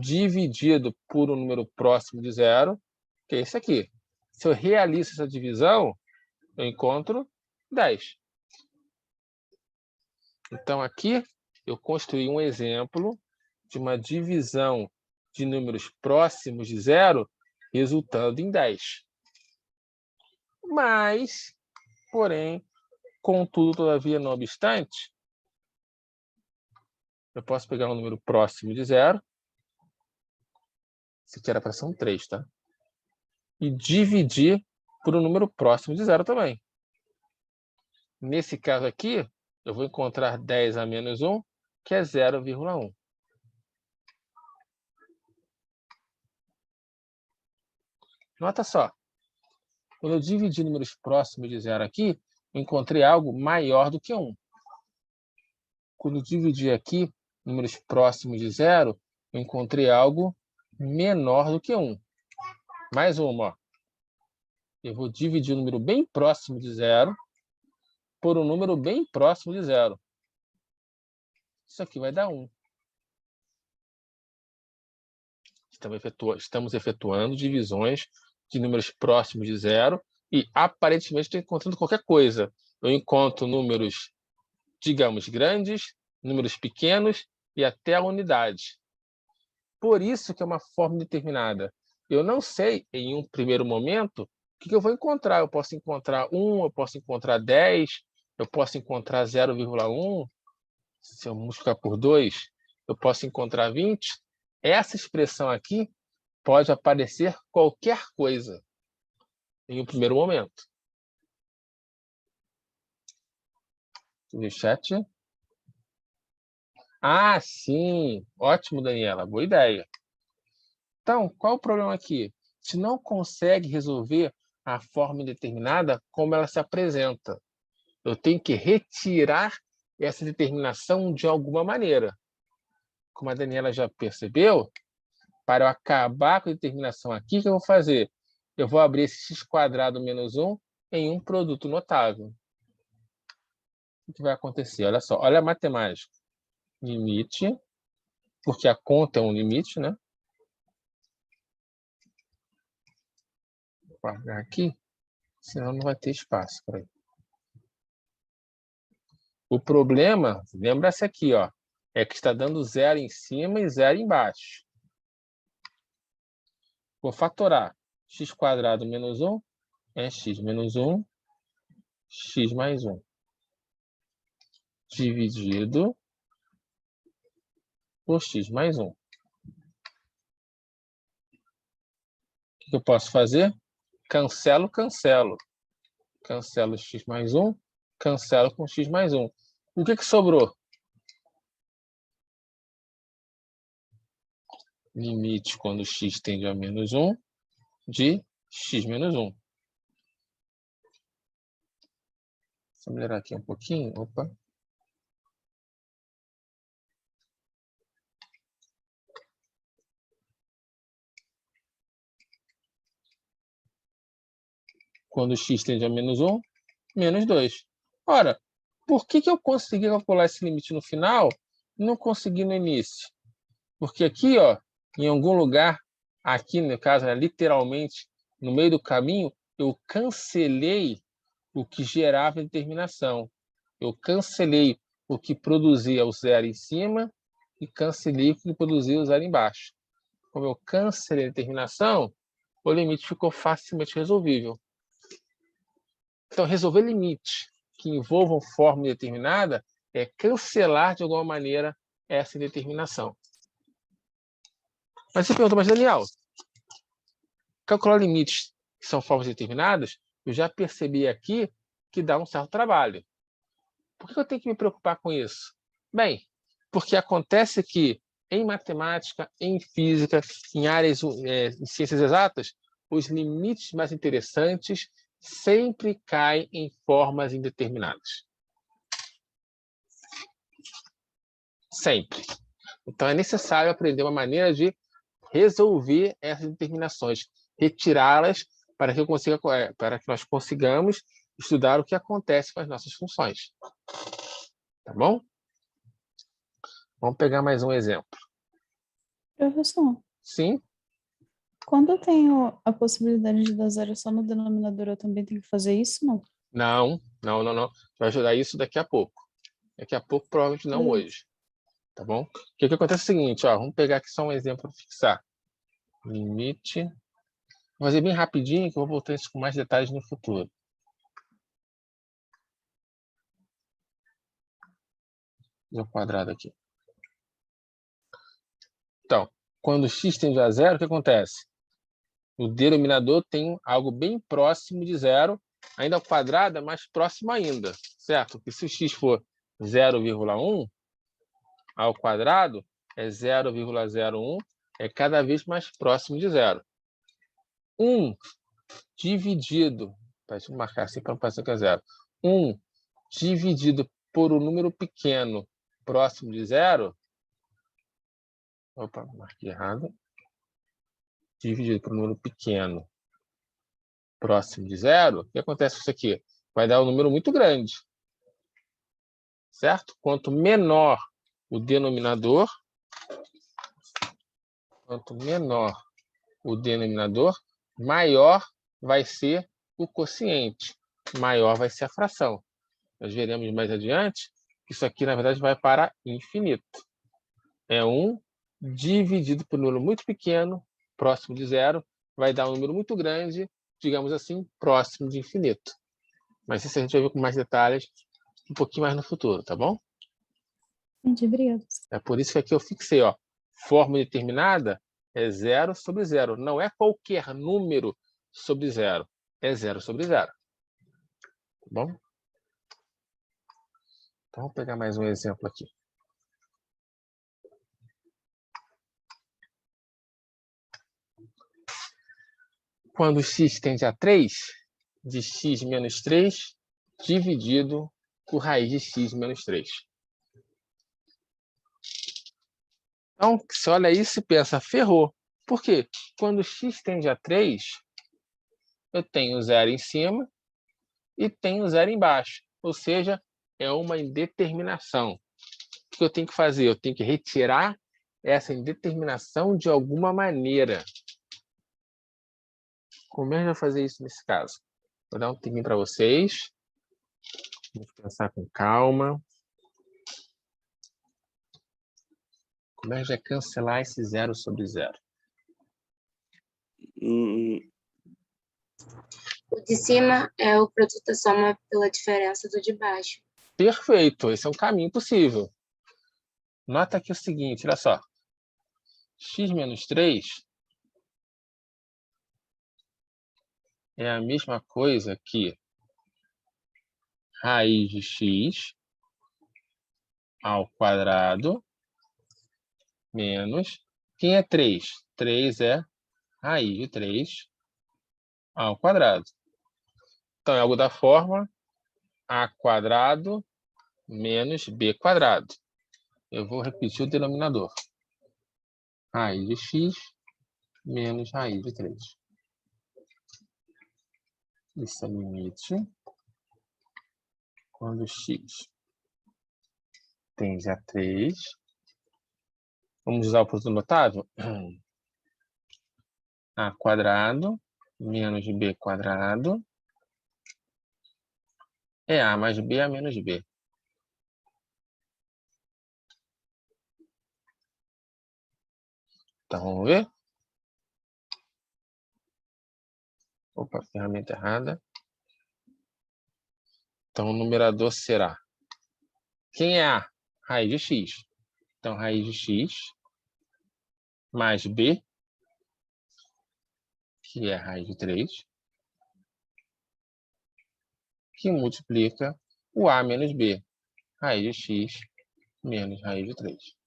dividido por um número próximo de 0, que é esse aqui. Se eu realizo essa divisão, eu encontro 10. Então, aqui, eu construí um exemplo de uma divisão de números próximos de 0, resultando em 10. Mas, porém, contudo, todavia, não obstante, eu posso pegar um número próximo de 0, esse aqui era para ser um 3, tá? E dividir por um número próximo de 0 também. Nesse caso aqui, eu vou encontrar 10 a menos 1, que é 0,1. Nota só. Quando eu dividi números próximos de 0 aqui, eu encontrei algo maior do que 1. Quando eu dividi aqui números próximos de 0, eu encontrei algo menor do que 1. Mais uma. Ó. Eu vou dividir um número bem próximo de 0 por um número bem próximo de 0. Isso aqui vai dar 1. Estamos efetuando divisões de números próximos de 0 e, aparentemente, estou encontrando qualquer coisa. Eu encontro números, digamos, grandes, números pequenos e até a unidade. Por isso que é uma forma determinada. Eu não sei, em um primeiro momento, o que eu vou encontrar. Eu posso encontrar 1, eu posso encontrar 10, eu posso encontrar 0,1. Se eu multiplicar por 2, eu posso encontrar 20. Essa expressão aqui pode aparecer qualquer coisa em um primeiro momento. No chat. Ah, sim. Ótimo, Daniela. Boa ideia. Então, qual o problema aqui? Se não consegue resolver a forma indeterminada como ela se apresenta. Eu tenho que retirar essa determinação de alguma maneira. Como a Daniela já percebeu, para eu acabar com a determinação aqui, o que eu vou fazer? Eu vou abrir esse x² menos 1 em um produto notável. O que vai acontecer? Olha só, olha a matemática. Limite, porque a conta é um limite, né? apagar aqui, senão não vai ter espaço para ele. O problema, lembra-se aqui, ó, é que está dando 0 em cima e 0 embaixo. Vou fatorar. X² menos 1 é x menos 1, x mais 1. Dividido por x mais 1. O que eu posso fazer? Cancelo, cancelo. Cancelo x mais 1, cancelo com x mais 1. O que sobrou? Limite quando x tende a menos 1 de x menos 1. Deixa eu melhorar aqui um pouquinho. Opa. Quando x tende a menos 1, menos 2. Ora, por que eu consegui calcular esse limite no final e não consegui no início? Porque aqui, ó, em algum lugar, aqui no caso, literalmente, no meio do caminho, eu cancelei o que gerava determinação. Eu cancelei o que produzia o 0 em cima e cancelei o que produzia o 0 embaixo. Como eu cancelei a determinação, o limite ficou facilmente resolvível. Então, resolver limite que envolvam forma determinada é cancelar, de alguma maneira, essa indeterminação. Mas você pergunta, mas Daniel, calcular limites que são formas determinadas, eu já percebi aqui que dá um certo trabalho. Por que eu tenho que me preocupar com isso? Bem, porque acontece que em matemática, em física, em áreas em ciências exatas, os limites mais interessantes sempre caem em formas indeterminadas. Sempre. Então é necessário aprender uma maneira de resolver essas determinações, retirá-las para que nós consigamos estudar o que acontece com as nossas funções. Tá bom? Vamos pegar mais um exemplo. Professor, Sim? quando eu tenho a possibilidade de dar zero só no denominador, eu também tenho que fazer isso, não? Não. Vai ajudar isso daqui a pouco. Daqui a pouco, provavelmente não hoje. Tá bom? O que acontece é o seguinte, ó, vamos pegar aqui só um exemplo para fixar. Limite. Vou fazer bem rapidinho, que eu vou voltar isso com mais detalhes no futuro. Vou quadrado aqui. Então, quando x tende a 0, o que acontece? O denominador tem algo bem próximo de 0, ainda ao quadrado é mais próximo ainda, certo? Porque se o x for 0,1, ao quadrado é 0,01, é cada vez mais próximo de 0. 1 dividido, deixa eu marcar assim para não parecer que é 0. 1 dividido por um número pequeno próximo de 0, opa, marquei errado, dividido por um número pequeno próximo de 0, o que acontece com isso aqui? Vai dar um número muito grande, certo? Quanto menor o denominador, maior vai ser o quociente, maior vai ser a fração. Nós veremos mais adiante que isso aqui, na verdade, vai para infinito. É 1 dividido por um número muito pequeno, próximo de 0, vai dar um número muito grande, digamos assim, próximo de infinito. Mas isso a gente vai ver com mais detalhes um pouquinho mais no futuro, tá bom? Entendi, obrigada. É por isso que aqui eu fixei, ó, forma determinada é 0 sobre 0. Não é qualquer número sobre 0. É 0 sobre 0. Tá bom? Então, vamos pegar mais um exemplo aqui. Quando x tende a 3, de x menos 3 dividido por raiz de x menos 3. Então, você olha isso e pensa, ferrou. Por quê? Quando x tende a 3, eu tenho 0 em cima e tenho 0 embaixo. Ou seja, é uma indeterminação. O que eu tenho que fazer? Eu tenho que retirar essa indeterminação de alguma maneira. Como é que vai fazer isso nesse caso? Vou dar um tempinho para vocês. Vamos pensar com calma. Como é que vai cancelar esse 0 sobre 0? O de cima é o produto da soma pela diferença do de baixo. Perfeito, esse é um caminho possível. Nota aqui o seguinte, olha só. X menos 3 é a mesma coisa que raiz de x ao quadrado menos... Quem é 3? 3 é raiz de 3 ao quadrado. Então, é algo da forma a quadrado menos b quadrado. Eu vou repetir o denominador. Raiz de x menos raiz de 3. Isso é limite quando x tende a 3. Vamos usar o produto notável? A quadrado menos b quadrado é a mais b a menos b. Então, vamos ver? Opa, ferramenta errada. Então, o numerador será... Quem é a? Raiz de x. Então, raiz de x mais b, que é raiz de 3, que multiplica o a menos b, raiz de x menos raiz de 3.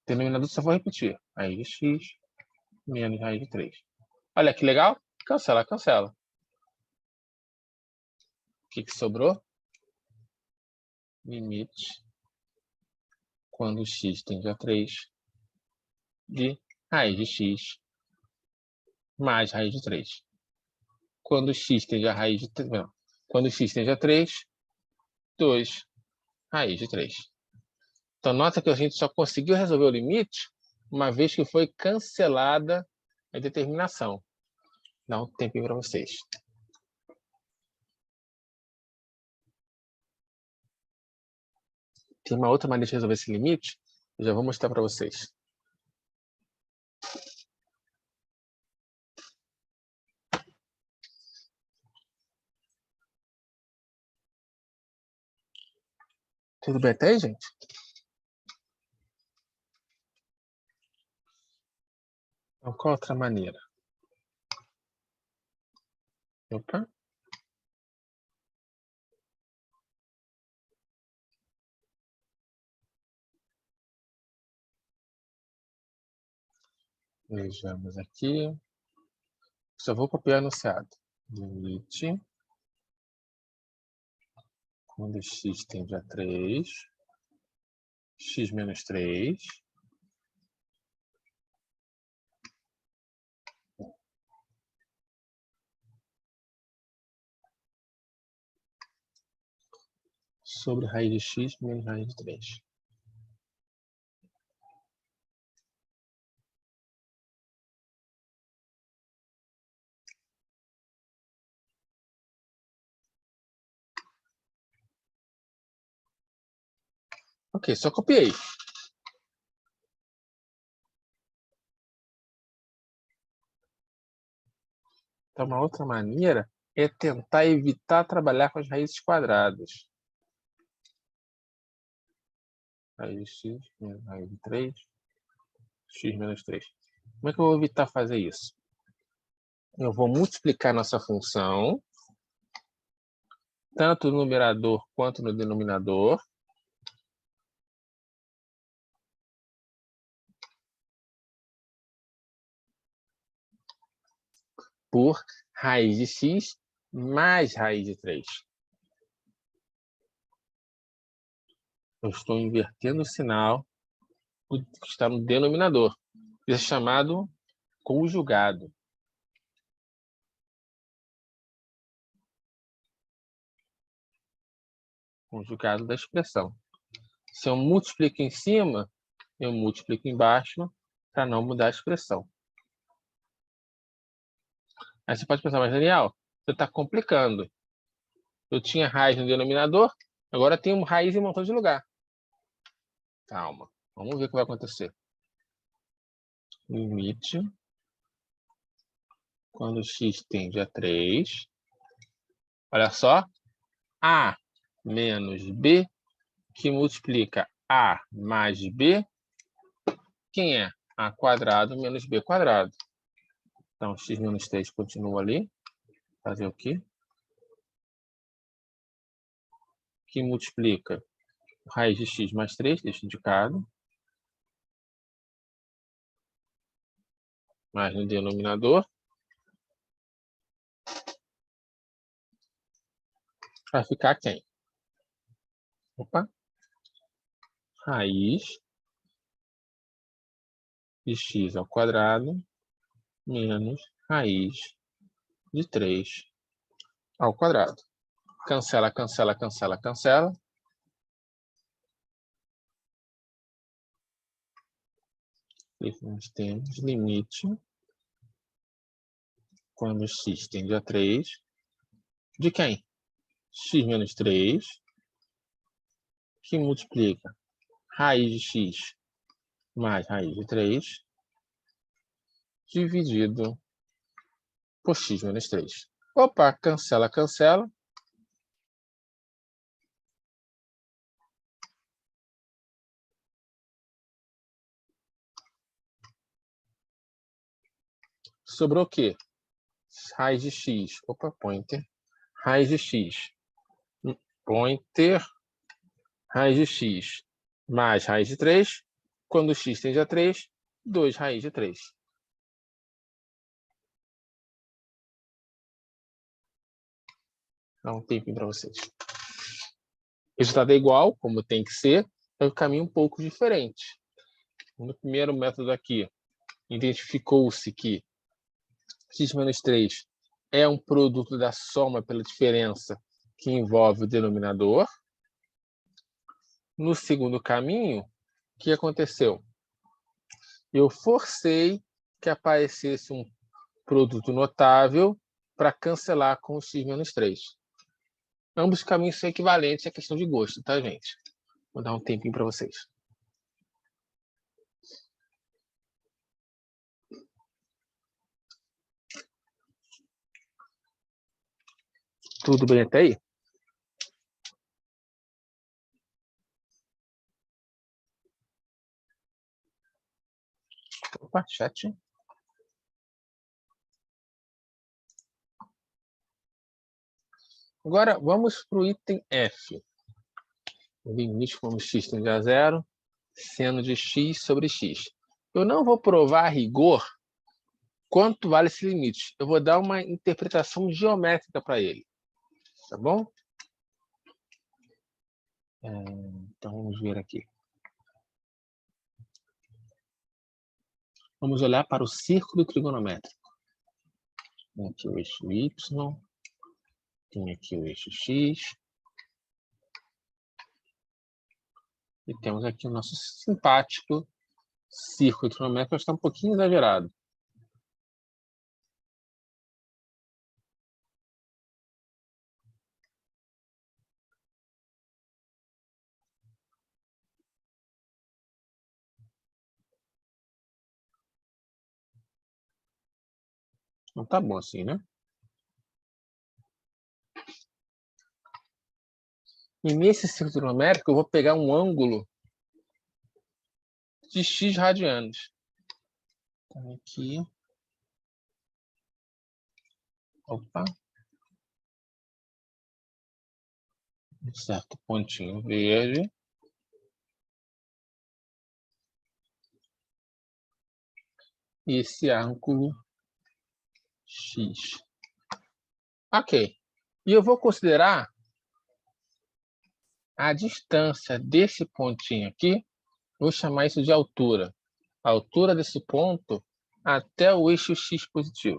Denominador só vou repetir. Raiz de x menos raiz de 3. Olha que legal. Cancela, cancela. O que sobrou? Limite quando x tende a 3 de raiz de x mais raiz de 3. Quando x tende a raiz de 3... Não. Quando x tende a 3, 2 raiz de 3. Então, nota que a gente só conseguiu resolver o limite uma vez que foi cancelada a determinação. Dá um tempinho para vocês. Tem uma outra maneira de resolver esse limite, eu já vou mostrar para vocês. Tudo bem até aí, gente? Então, qual outra maneira? Opa. Vejamos aqui. Só vou copiar o enunciado. Limite quando x tende a 3, x menos 3, sobre raiz de x menos raiz de 3. Ok, só copiei. Então, uma outra maneira é tentar evitar trabalhar com as raízes quadradas. Raiz de x menos raiz de 3, x menos 3. Como é que eu vou evitar fazer isso? Eu vou multiplicar nossa função, tanto no numerador quanto no denominador, por raiz de x mais raiz de 3. Eu estou invertendo o sinal que está no denominador. Isso é chamado conjugado. Conjugado da expressão. Se eu multiplico em cima, eu multiplico embaixo para não mudar a expressão. Aí você pode pensar, mas Daniel, você está complicando. Eu tinha raiz no denominador, agora tenho raiz em um montão de lugar. Calma, vamos ver o que vai acontecer. Limite, quando x tende a 3, olha só, a menos b, que multiplica a mais b, quem é? A quadrado menos b quadrado. Então, x menos 3 continua ali. Fazer o quê? Que multiplica raiz de x mais 3, deixa indicado. Mais no denominador. Vai ficar quem? Opa. Raiz de x ao quadrado menos raiz de 3 ao quadrado. Cancela, cancela, cancela, cancela. E nós temos limite quando x tende a 3 de quem? X menos 3, que multiplica raiz de x mais raiz de 3, dividido por x menos 3. Opa, cancela, cancela. Sobrou o quê? Raiz de x. Opa, pointer. Raiz de x. Pointer. Raiz de x mais raiz de 3. Quando x tende a 3, 2 raiz de 3. Dá um tempinho para vocês. O resultado é igual, como tem que ser, é um caminho um pouco diferente. No primeiro método aqui, identificou-se que x menos 3 é um produto da soma pela diferença que envolve o denominador. No segundo caminho, o que aconteceu? Eu forcei que aparecesse um produto notável para cancelar com o x menos 3. Ambos os caminhos são equivalentes, é questão de gosto, tá, gente? Vou dar um tempinho para vocês. Tudo bem até aí? Opa, chat. Agora, vamos para o item F. O limite como x tende a 0, seno de x sobre x. Eu não vou provar a rigor quanto vale esse limite. Eu vou dar uma interpretação geométrica para ele. Tá bom? Então, vamos ver aqui. Vamos olhar para o círculo trigonométrico. Tem aqui o eixo y, tem aqui o eixo x. E temos aqui o nosso simpático círculo trigonométrico, está um pouquinho exagerado. Não tá bom assim, né? E nesse círculo trigonométrico, eu vou pegar um ângulo de x radianos. Então, aqui. Opa. Um certo pontinho verde. E esse ângulo x. Ok. E eu vou considerar a distância desse pontinho aqui, vou chamar isso de altura. A altura desse ponto até o eixo x positivo.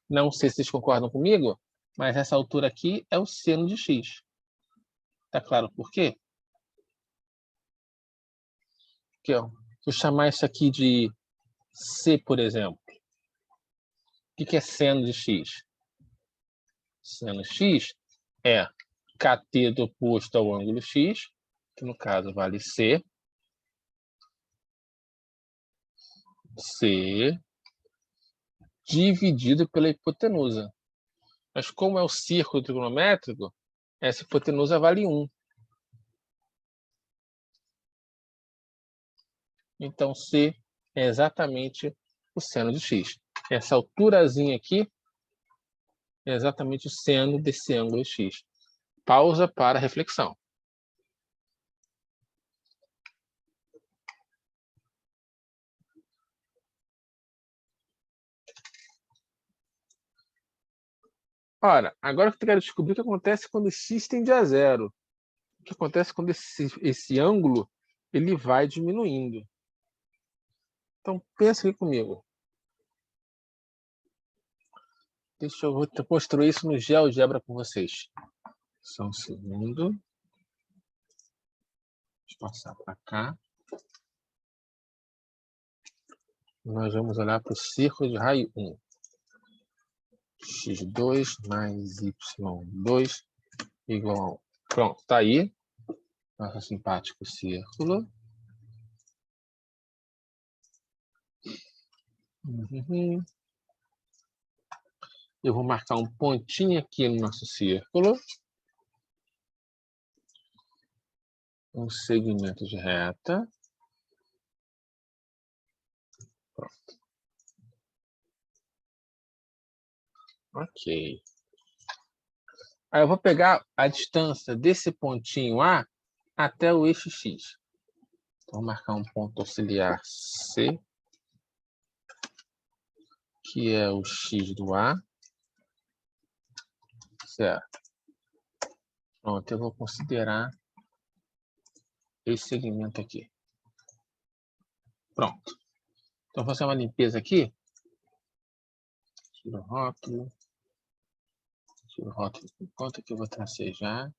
Não sei se vocês concordam comigo, mas essa altura aqui é o seno de x. Tá claro por quê? Aqui, ó. Vou chamar isso aqui de C, por exemplo. O que é seno de x? Seno x é cateto oposto ao ângulo x, que no caso vale C. C dividido pela hipotenusa. Mas como é o círculo trigonométrico, essa hipotenusa vale 1. Então, C é exatamente o seno de x. Essa alturazinha aqui é exatamente o seno desse ângulo x. Pausa para reflexão. Ora, agora eu quero descobrir o que acontece quando x tende a zero. O que acontece quando esse ângulo ele vai diminuindo. Então, pensa aqui comigo. Deixa eu construir isso no GeoGebra com vocês. Só um segundo. Deixa eu passar para cá. Nós vamos olhar para o círculo de raio 1. x2 mais y2 igual a 1. Pronto, está aí. Nosso simpático círculo. Eu vou marcar um pontinho aqui no nosso círculo. Um segmento de reta. Pronto. Ok. Aí eu vou pegar a distância desse pontinho A até o eixo X. Então, vou marcar um ponto auxiliar C, que é o X do A. Certo. Pronto, eu vou considerar esse segmento aqui. Pronto. Então, vou fazer uma limpeza aqui. Tiro o rótulo. Tiro o rótulo por conta que eu vou tracejar.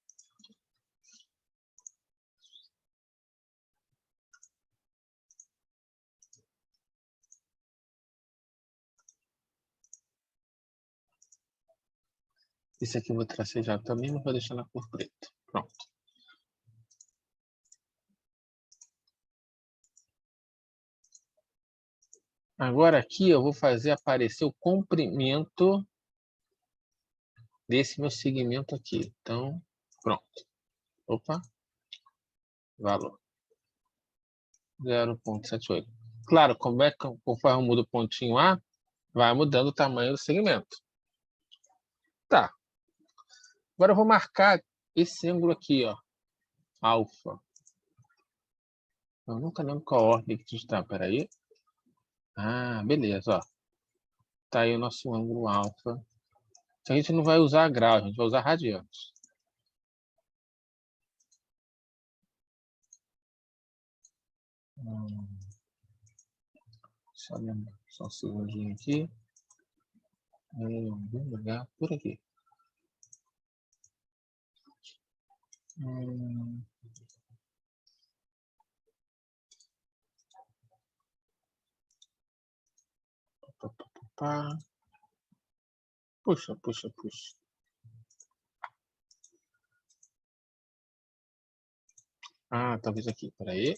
Esse aqui eu vou tracejar também, mas vou deixar na cor preta. Pronto. Agora aqui eu vou fazer aparecer o comprimento desse meu segmento aqui. Então, pronto. Opa. Valor. 0,78. Claro, como é que conforme eu mudo o pontinho A, vai mudando o tamanho do segmento. Tá. Agora eu vou marcar esse ângulo aqui, ó. Alfa. Eu nunca lembro qual ordem que está. Peraí. Ah, beleza, ó. Tá aí o nosso ângulo alfa. A gente não vai usar grau, a gente vai usar radianos. Só um segundinho aqui. Em algum lugar por aqui. Puxa, puxa, puxa. Ah, talvez aqui, peraí.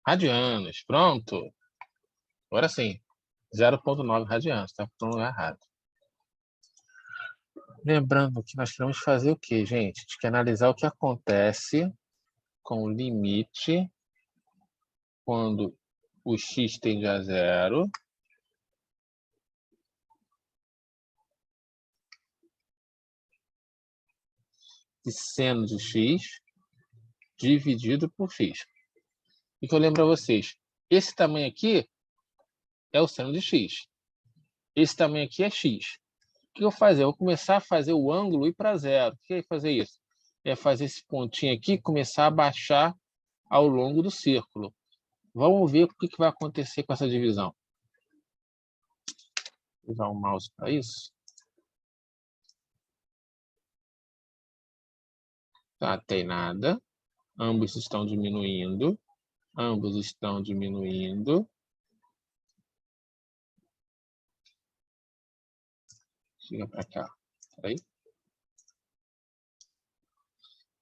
Radianos, pronto. Agora sim. 0,9 radianos, tá no lugar errado. Lembrando que nós queremos fazer o quê, gente? A gente quer analisar o que acontece com o limite quando o x tende a zero e seno de x dividido por x. E que eu lembro a vocês, esse tamanho aqui é o seno de x. Esse tamanho aqui é x. O que eu vou fazer? Eu vou começar a fazer o ângulo ir para zero. O que é fazer isso? É fazer esse pontinho aqui começar a baixar ao longo do círculo. Vamos ver o que vai acontecer com essa divisão. Vou usar o mouse para isso. Tá, tem nada. Ambos estão diminuindo. Ambos estão diminuindo. Chega para cá. Aí. O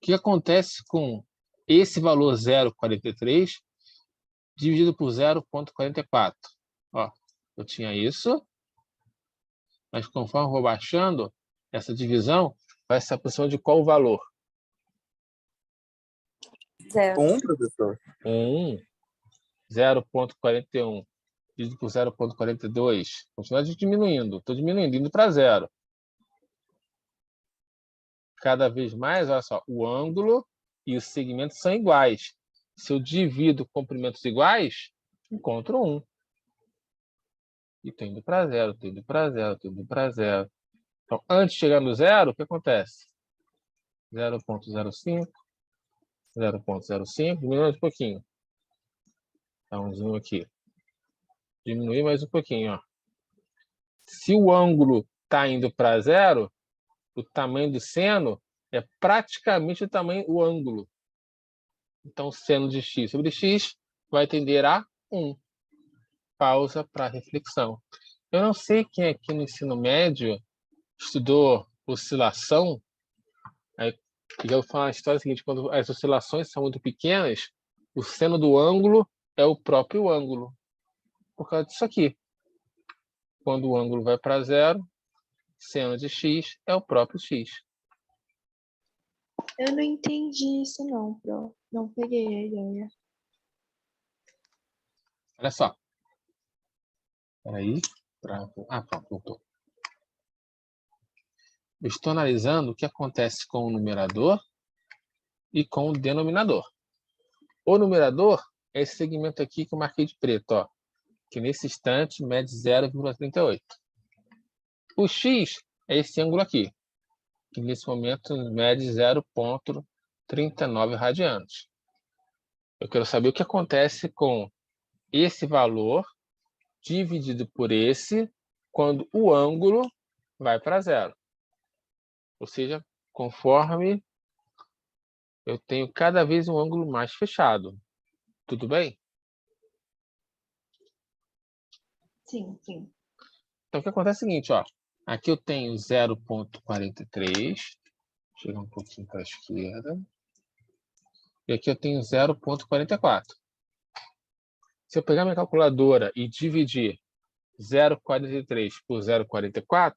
que acontece com esse valor 0,43 dividido por 0,44? Ó, eu tinha isso, mas conforme eu vou baixando, essa divisão vai se aproximando de qual valor? 0. Professor? 0,41 dividido por 0,42. Continua diminuindo. Estou diminuindo, indo para 0. Cada vez mais, olha só, o ângulo e o segmento são iguais. Se eu divido comprimentos iguais, encontro 1. E estou indo para 0, estou indo para 0, estou indo para 0. Então, antes de chegar no 0, o que acontece? 0,05, 0,05, diminui um pouquinho. Dá um zoom aqui. Diminuir mais um pouquinho, ó. Se o ângulo está indo para 0, o tamanho do seno é praticamente o tamanho do ângulo. Então, seno de x sobre x vai tender a 1. Pausa para reflexão. Eu não sei quem aqui no ensino médio estudou oscilação. Aí, eu vou falar a história seguinte: quando as oscilações são muito pequenas, o seno do ângulo é o próprio ângulo. Por causa disso aqui. Quando o ângulo vai para 0, seno de x é o próprio x. Eu não entendi isso não, Pro. Não peguei a ideia. Olha só. Peraí. Pronto, voltou. Eu estou analisando o que acontece com o numerador e com o denominador. O numerador é esse segmento aqui que eu marquei de preto, ó, que nesse instante mede 0,38. O x é esse ângulo aqui, que nesse momento mede 0,39 radianos. Eu quero saber o que acontece com esse valor dividido por esse quando o ângulo vai para 0. Ou seja, conforme eu tenho cada vez um ângulo mais fechado. Tudo bem? Sim, sim. Então, o que acontece é o seguinte, ó. Aqui eu tenho 0,43. Chega um pouquinho para a esquerda. E aqui eu tenho 0,44. Se eu pegar minha calculadora e dividir 0,43 por 0,44,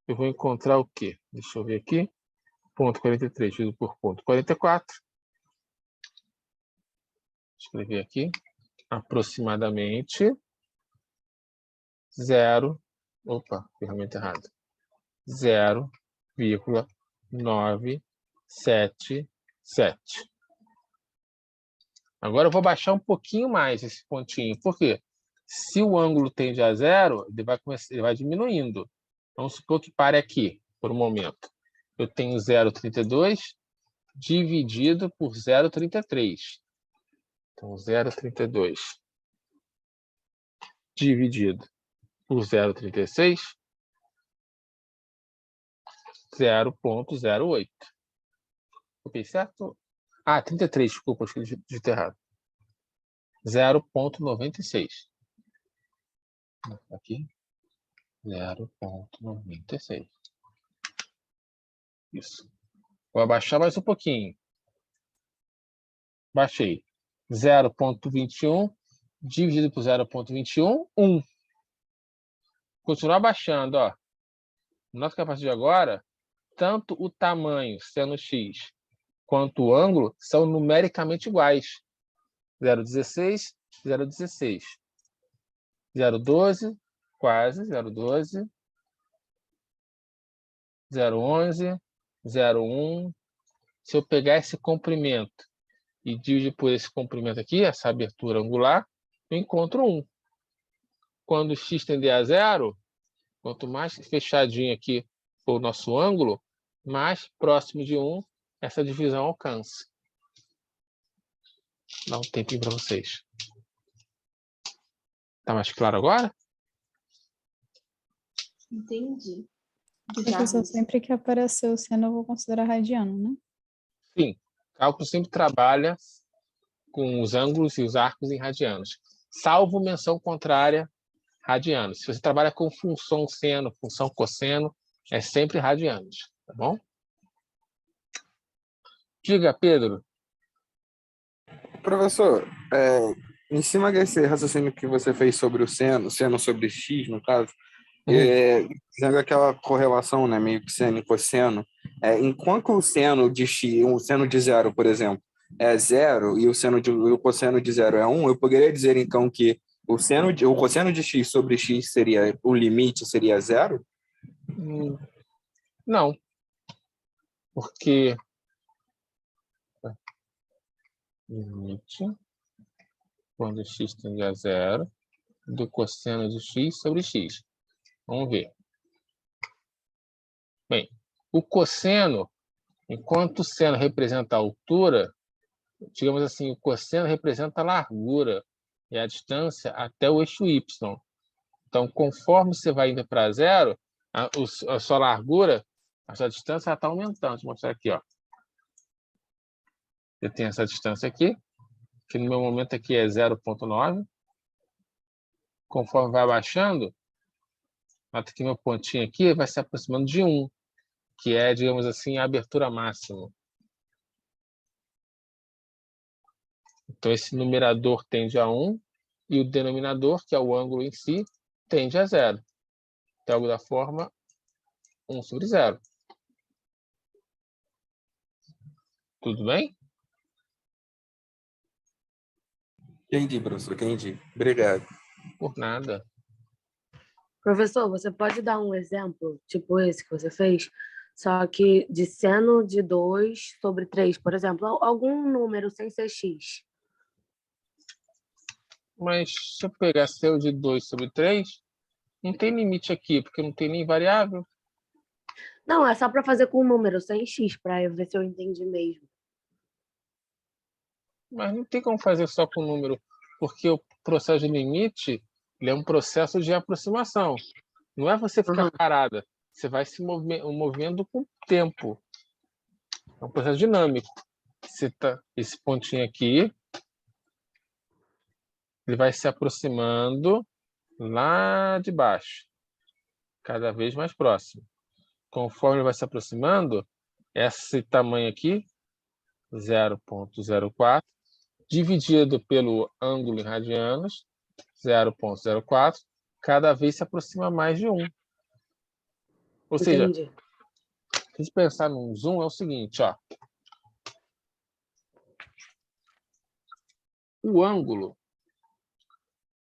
eu vou encontrar o quê? Deixa eu ver aqui. 0,43 dividido por 0,44. Escrever aqui. Aproximadamente 0. Opa, ferramenta errada. 0,977. Agora eu vou baixar um pouquinho mais esse pontinho. Por quê? Se o ângulo tende a 0, ele vai diminuindo. Vamos supor que pare aqui, por um momento. Eu tenho 0,32 dividido por 0,33. Então, 0,32 dividido por 0,36, 0,08. Copiei certo? 33, desculpa, acho que eu digitei errado. 0,96. Aqui. 0,96. Isso. Vou abaixar mais um pouquinho. Baixei. 0,21 dividido por 0,21, 1. Continuar baixando, ó. Nota que a partir de agora, tanto o tamanho, seno x, quanto o ângulo são numericamente iguais. 0,16, 0,16. 0,12, quase, 0,12. 0,11, 0,1. Se eu pegar esse comprimento e dividir por esse comprimento aqui, essa abertura angular, eu encontro 1. Quando o x tender a 0, quanto mais fechadinho aqui for o nosso ângulo, mais próximo de 1 essa divisão alcança. Dá um tempinho para vocês. Tá mais claro agora? Entendi. Professor, sempre que aparecer o seno, eu vou considerar radiano, né? Sim, cálculo sempre trabalha com os ângulos e os arcos em radianos, salvo menção contrária, radianos. Se você trabalha com função seno, função cosseno, é sempre radianos, tá bom? Diga, Pedro. Professor, em cima desse raciocínio que você fez sobre o seno sobre x, no caso, dizendo aquela correlação, né, meio que seno e cosseno, enquanto o seno de x, o seno de zero, por exemplo, é zero e o cosseno de zero é 1, eu poderia dizer, então, que o cosseno de x sobre x seria, o limite seria zero? Não, porque limite, quando x tende a zero, do cosseno de x sobre x. Vamos ver. Bem, o cosseno, enquanto o seno representa a altura, digamos assim, o cosseno representa a largura e a distância até o eixo y. Então, conforme você vai indo para zero, a sua largura, a sua distância está aumentando. Deixa eu mostrar aqui, ó. Eu tenho essa distância aqui, que no meu momento aqui é 0,9. Conforme vai abaixando, nota que meu pontinho aqui vai se aproximando de 1, que é, digamos assim, a abertura máxima. Então, esse numerador tende a 1 e o denominador, que é o ângulo em si, tende a 0. Então, algo da forma 1 sobre 0. Tudo bem? Entendi, professor, entendi. Obrigado. Por nada. Professor, você pode dar um exemplo, tipo esse que você fez, só que de seno de 2 sobre 3, por exemplo, algum número sem ser x? Mas se eu pegar seu de 2 sobre 3, não tem limite aqui, porque não tem nem variável. Não, é só para fazer com um número sem x, para eu ver se eu entendi mesmo. Mas não tem como fazer só com número, porque o processo de limite ele é um processo de aproximação. Não é você ficar parada, você vai se movendo com o tempo. É um processo dinâmico. Esse pontinho aqui, ele vai se aproximando lá de baixo, cada vez mais próximo. Conforme ele vai se aproximando, esse tamanho aqui, 0,04, dividido pelo ângulo em radianos, 0,04, cada vez se aproxima mais de 1. Ou seja, Entendi. se a gente pensar num zoom, é o seguinte, ó. O ângulo...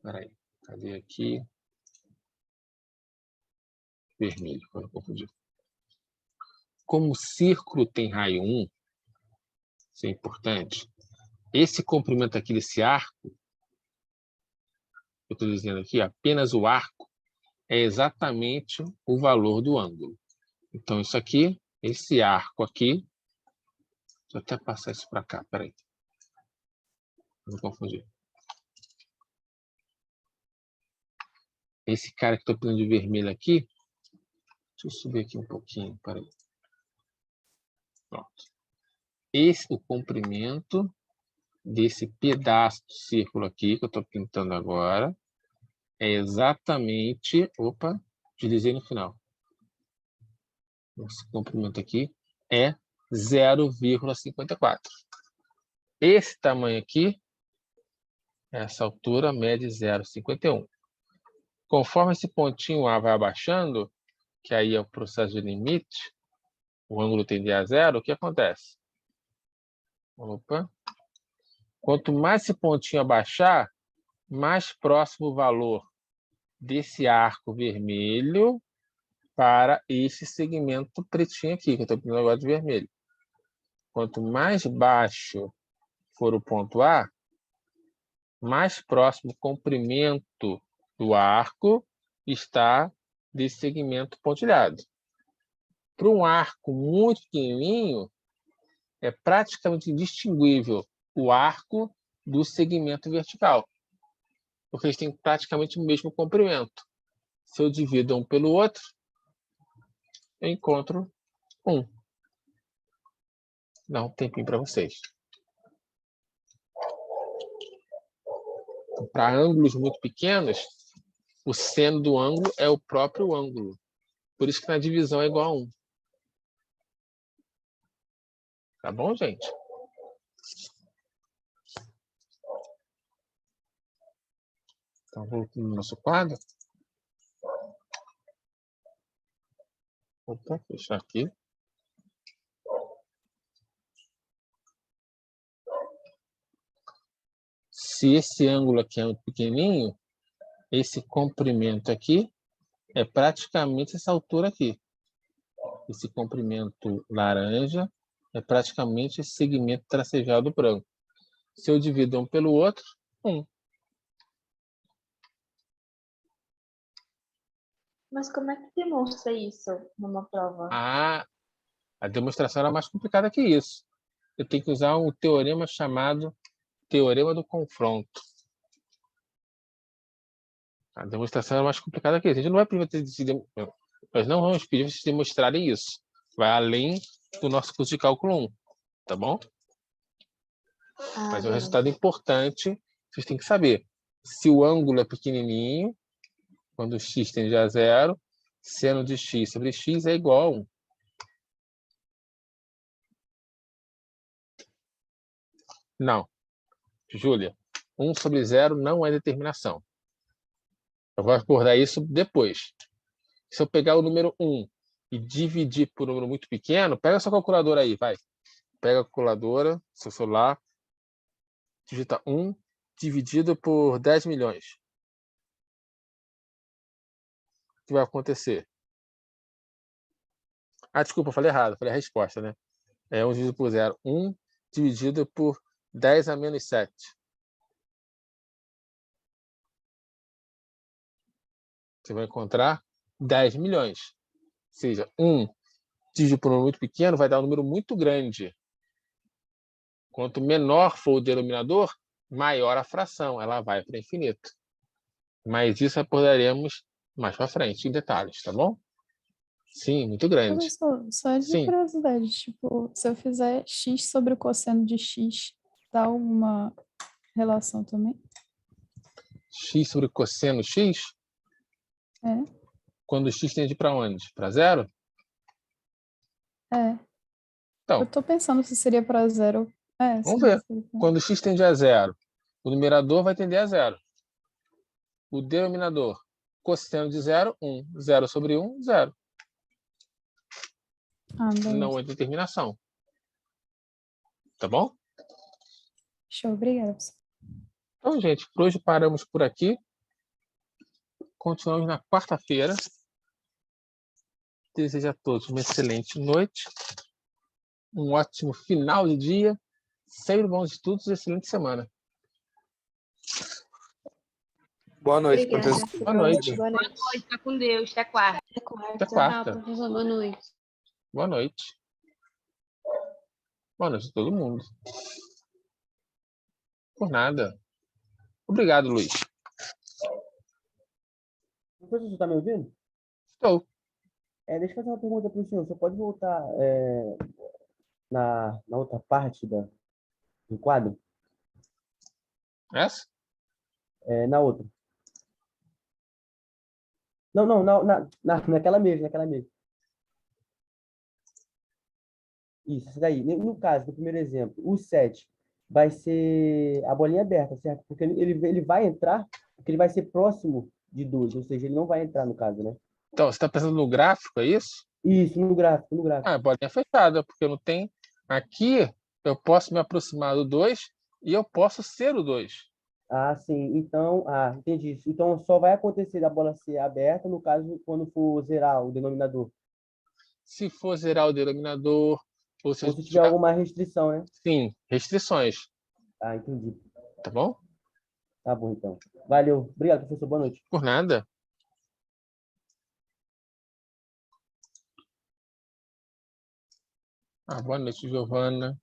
Peraí, cadê aqui? Vermelho, para não confundir. Como o círculo tem raio 1, isso é importante, esse comprimento aqui desse arco, eu estou dizendo aqui, apenas o arco, é exatamente o valor do ângulo. Então, isso aqui, esse arco aqui, deixa eu até passar isso para cá, peraí. Não confundir. Esse cara que estou pintando de vermelho aqui, deixa eu subir aqui um pouquinho, peraí. Pronto. Esse é o comprimento desse pedaço de círculo aqui, que eu estou pintando agora, é exatamente... Opa, deslizei no final. Esse comprimento aqui é 0,54. Esse tamanho aqui, essa altura, mede 0,51. Conforme esse pontinho A vai abaixando, que aí é o processo de limite, o ângulo tende a 0, o que acontece? Opa. Quanto mais esse pontinho abaixar, mais próximo o valor desse arco vermelho para esse segmento pretinho aqui, que eu estou pintando agora de vermelho. Quanto mais baixo for o ponto A, mais próximo o comprimento do arco está desse segmento pontilhado. Para um arco muito pequenininho, é praticamente indistinguível o arco do segmento vertical, porque eles têm praticamente o mesmo comprimento. Se eu divido um pelo outro, eu encontro 1. Dar um tempinho para vocês. Para ângulos muito pequenos, o seno do ângulo é o próprio ângulo. Por isso que na divisão é igual a 1. Tá bom, gente? Então, voltando no nosso quadro. Opa, fechar aqui. Se esse ângulo aqui é muito pequenininho, esse comprimento aqui é praticamente essa altura aqui. Esse comprimento laranja é praticamente esse segmento tracejado branco. Se eu divido um pelo outro, 1. Mas como é que demonstra isso numa prova? A demonstração era mais complicada que isso. Eu tenho que usar um teorema chamado teorema do confronto. A demonstração é mais complicada que isso. A gente não vai nós não vamos pedir vocês demonstrarem isso. Vai além do nosso curso de cálculo 1, tá bom? Mas o resultado importante, vocês têm que saber. Se o ângulo é pequenininho, quando x tende a 0, seno de x sobre x é igual a 1. Não. Júlia, 1 sobre 0 não é determinação. Eu vou acordar isso depois. Se eu pegar o número 1 e dividir por um número muito pequeno, pega a sua calculadora aí, vai. Pega a calculadora, seu celular, digita 1 dividido por 10 milhões. O que vai acontecer? Desculpa, eu falei errado, falei a resposta, né? É 1 dividido por 0. 1 dividido por 10 a menos 7. Você vai encontrar 10 milhões. Ou seja, 1 dividido por um número muito pequeno vai dar um número muito grande. Quanto menor for o denominador, maior a fração. Ela vai para infinito. Mas isso abordaremos mais para frente, em detalhes, tá bom? Sim, muito grande. Só de curiosidade, tipo, se eu fizer x sobre o cosseno de x, dá alguma relação também? X sobre cosseno x? É. Quando x tende para onde? Para 0? É. Então, eu tô pensando se seria para 0. Vamos ver. Quando x tende a 0, o numerador vai tender a 0. O denominador, cosseno de 0, 1. 0 sobre 1, 0. Não é determinação. Tá bom? Show, obrigada. Então, gente, por hoje paramos por aqui. Continuamos na quarta-feira. Desejo a todos uma excelente noite, um ótimo final de dia, sempre bons estudos e excelente semana. Boa noite, Obrigada. professor. Boa noite. Boa noite. Fica com Deus. Até quarta. Até quarta. Tchau, professor. Boa noite. Boa noite. Boa noite a todo mundo. Por nada. Obrigado, Luiz. Professor, você está me ouvindo? Estou. Deixa eu fazer uma pergunta para o senhor. Você pode voltar na outra parte do quadro? Essa? Na outra. Não, naquela mesma. Isso, essa daí. No caso, do primeiro exemplo, o 7 vai ser a bolinha aberta, certo? Porque ele vai entrar, porque ele vai ser próximo de 2, ou seja, ele não vai entrar no caso, né? Então, você está pensando no gráfico, é isso? Isso, no gráfico. A bolinha fechada, porque não tem... Aqui, eu posso me aproximar do 2 e eu posso ser o 2. Ah, sim. Então, entendi isso. Então, só vai acontecer da bola ser aberta, no caso, quando for zerar o denominador. Se for zerar o denominador... Ou se tiver alguma restrição, né? Sim, restrições. Entendi. Tá bom? Tá bom, então. Valeu. Obrigado, professor. Boa noite. Por nada. Boa noite, Giovana.